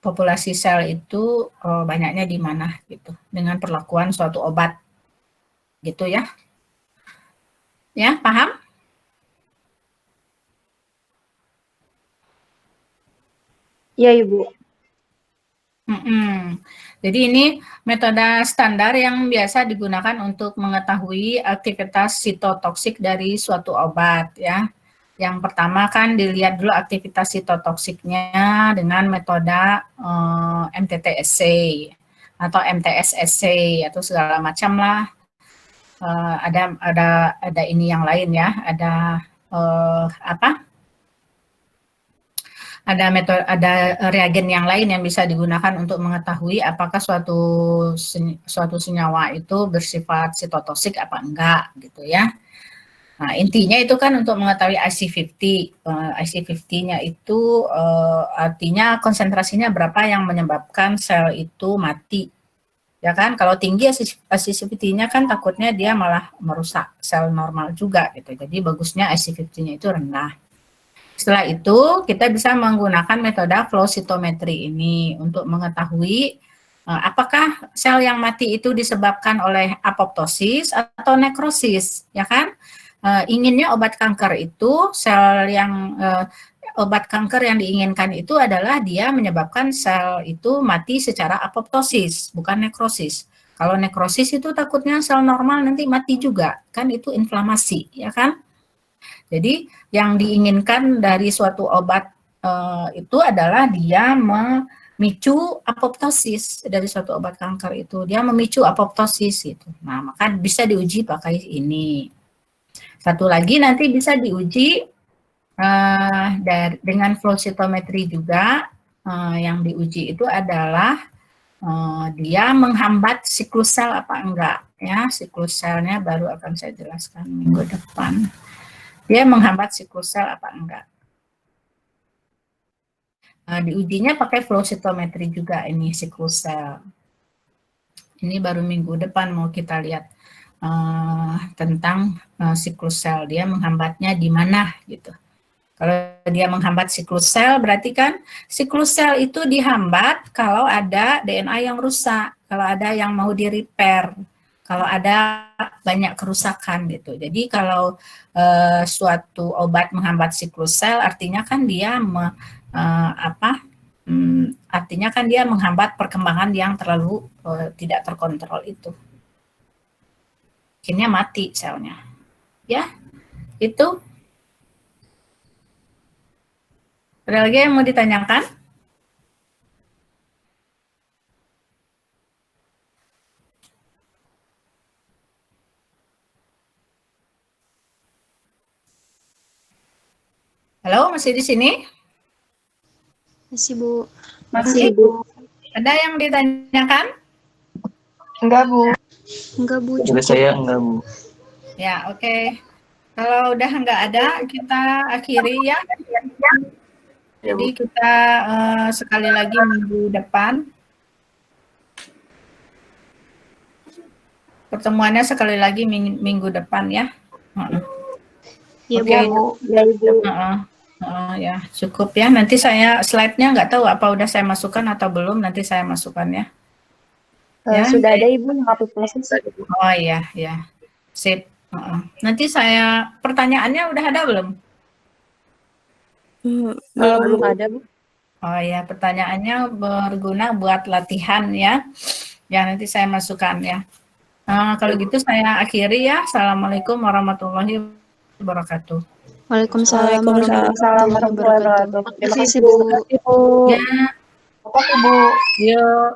populasi sel itu banyaknya di mana gitu dengan perlakuan suatu obat. Gitu ya. Ya, paham? Iya, Ibu. Jadi ini metode standar yang biasa digunakan untuk mengetahui aktivitas sitotoksik dari suatu obat ya. Yang pertama kan dilihat dulu aktivitas sitotoksiknya dengan metode MTT-assay atau MTS-assay atau segala macam lah. Ada ini yang lain ya, ada ada reagen yang lain yang bisa digunakan untuk mengetahui apakah suatu senyawa itu bersifat sitotoksik apa enggak gitu ya. Nah, intinya itu kan untuk mengetahui IC50. IC50-nya itu artinya konsentrasinya berapa yang menyebabkan sel itu mati. Ya kan, kalau tinggi IC50-nya kan takutnya dia malah merusak sel normal juga gitu. Jadi bagusnya IC50-nya itu rendah. Setelah itu kita bisa menggunakan metode flow cytometry ini untuk mengetahui apakah sel yang mati itu disebabkan oleh apoptosis atau nekrosis, ya kan? Inginnya obat kanker itu obat kanker yang diinginkan itu adalah dia menyebabkan sel itu mati secara apoptosis, bukan nekrosis. Kalau nekrosis itu takutnya sel normal nanti mati juga, kan itu inflamasi, ya kan? Jadi yang diinginkan dari suatu obat itu adalah dia memicu apoptosis dari suatu obat kanker itu. Dia memicu apoptosis itu. Nah, maka bisa diuji pakai ini. Satu lagi nanti bisa diuji dengan flow cytometry juga. Yang diuji itu adalah dia menghambat siklus sel apa enggak. Ya, siklus selnya baru akan saya jelaskan minggu depan. Dia menghambat siklus sel apa enggak. Diujinya pakai flow cytometry juga ini siklus sel. Ini baru minggu depan mau kita lihat tentang siklus sel, dia menghambatnya di mana gitu. Kalau dia menghambat siklus sel berarti kan siklus sel itu dihambat kalau ada DNA yang rusak, kalau ada yang mau di-repair, kalau ada banyak kerusakan gitu. Jadi kalau suatu obat menghambat siklus sel artinya kan dia artinya kan dia menghambat perkembangan yang terlalu tidak terkontrol itu. Akhirnya mati selnya. Ya, itu. Ada lagi yang mau ditanyakan? Halo, masih di sini? Masih, Bu. Masih, Bu. Ada yang ditanyakan? Enggak, Bu. Enggak, Bu. Dari saya enggak, Bu. Ya, oke. Kalau udah nggak ada, kita akhiri ya. Jadi kita sekali lagi minggu depan. Pertemuannya sekali lagi minggu depan ya. Iya, Oke. Bu. Ya, Ibu. Ya, cukup ya. Nanti saya slide-nya nggak tahu apa udah saya masukkan atau belum. Nanti saya masukkan ya. Ya. Sudah ada Ibu yang copy paste. Oh iya, ya. Sip. Nanti saya pertanyaannya udah ada belum? Belum ada, Bu. Oh ya, pertanyaannya berguna buat latihan ya. Ya, nanti saya masukkan ya. Kalau gitu saya akhiri ya. Assalamualaikum warahmatullahi wabarakatuh. Waalaikumsalam warahmatullahi wabarakatuh. Terima kasih, Bu. Bu. Ya, Apa, Bu? yuk.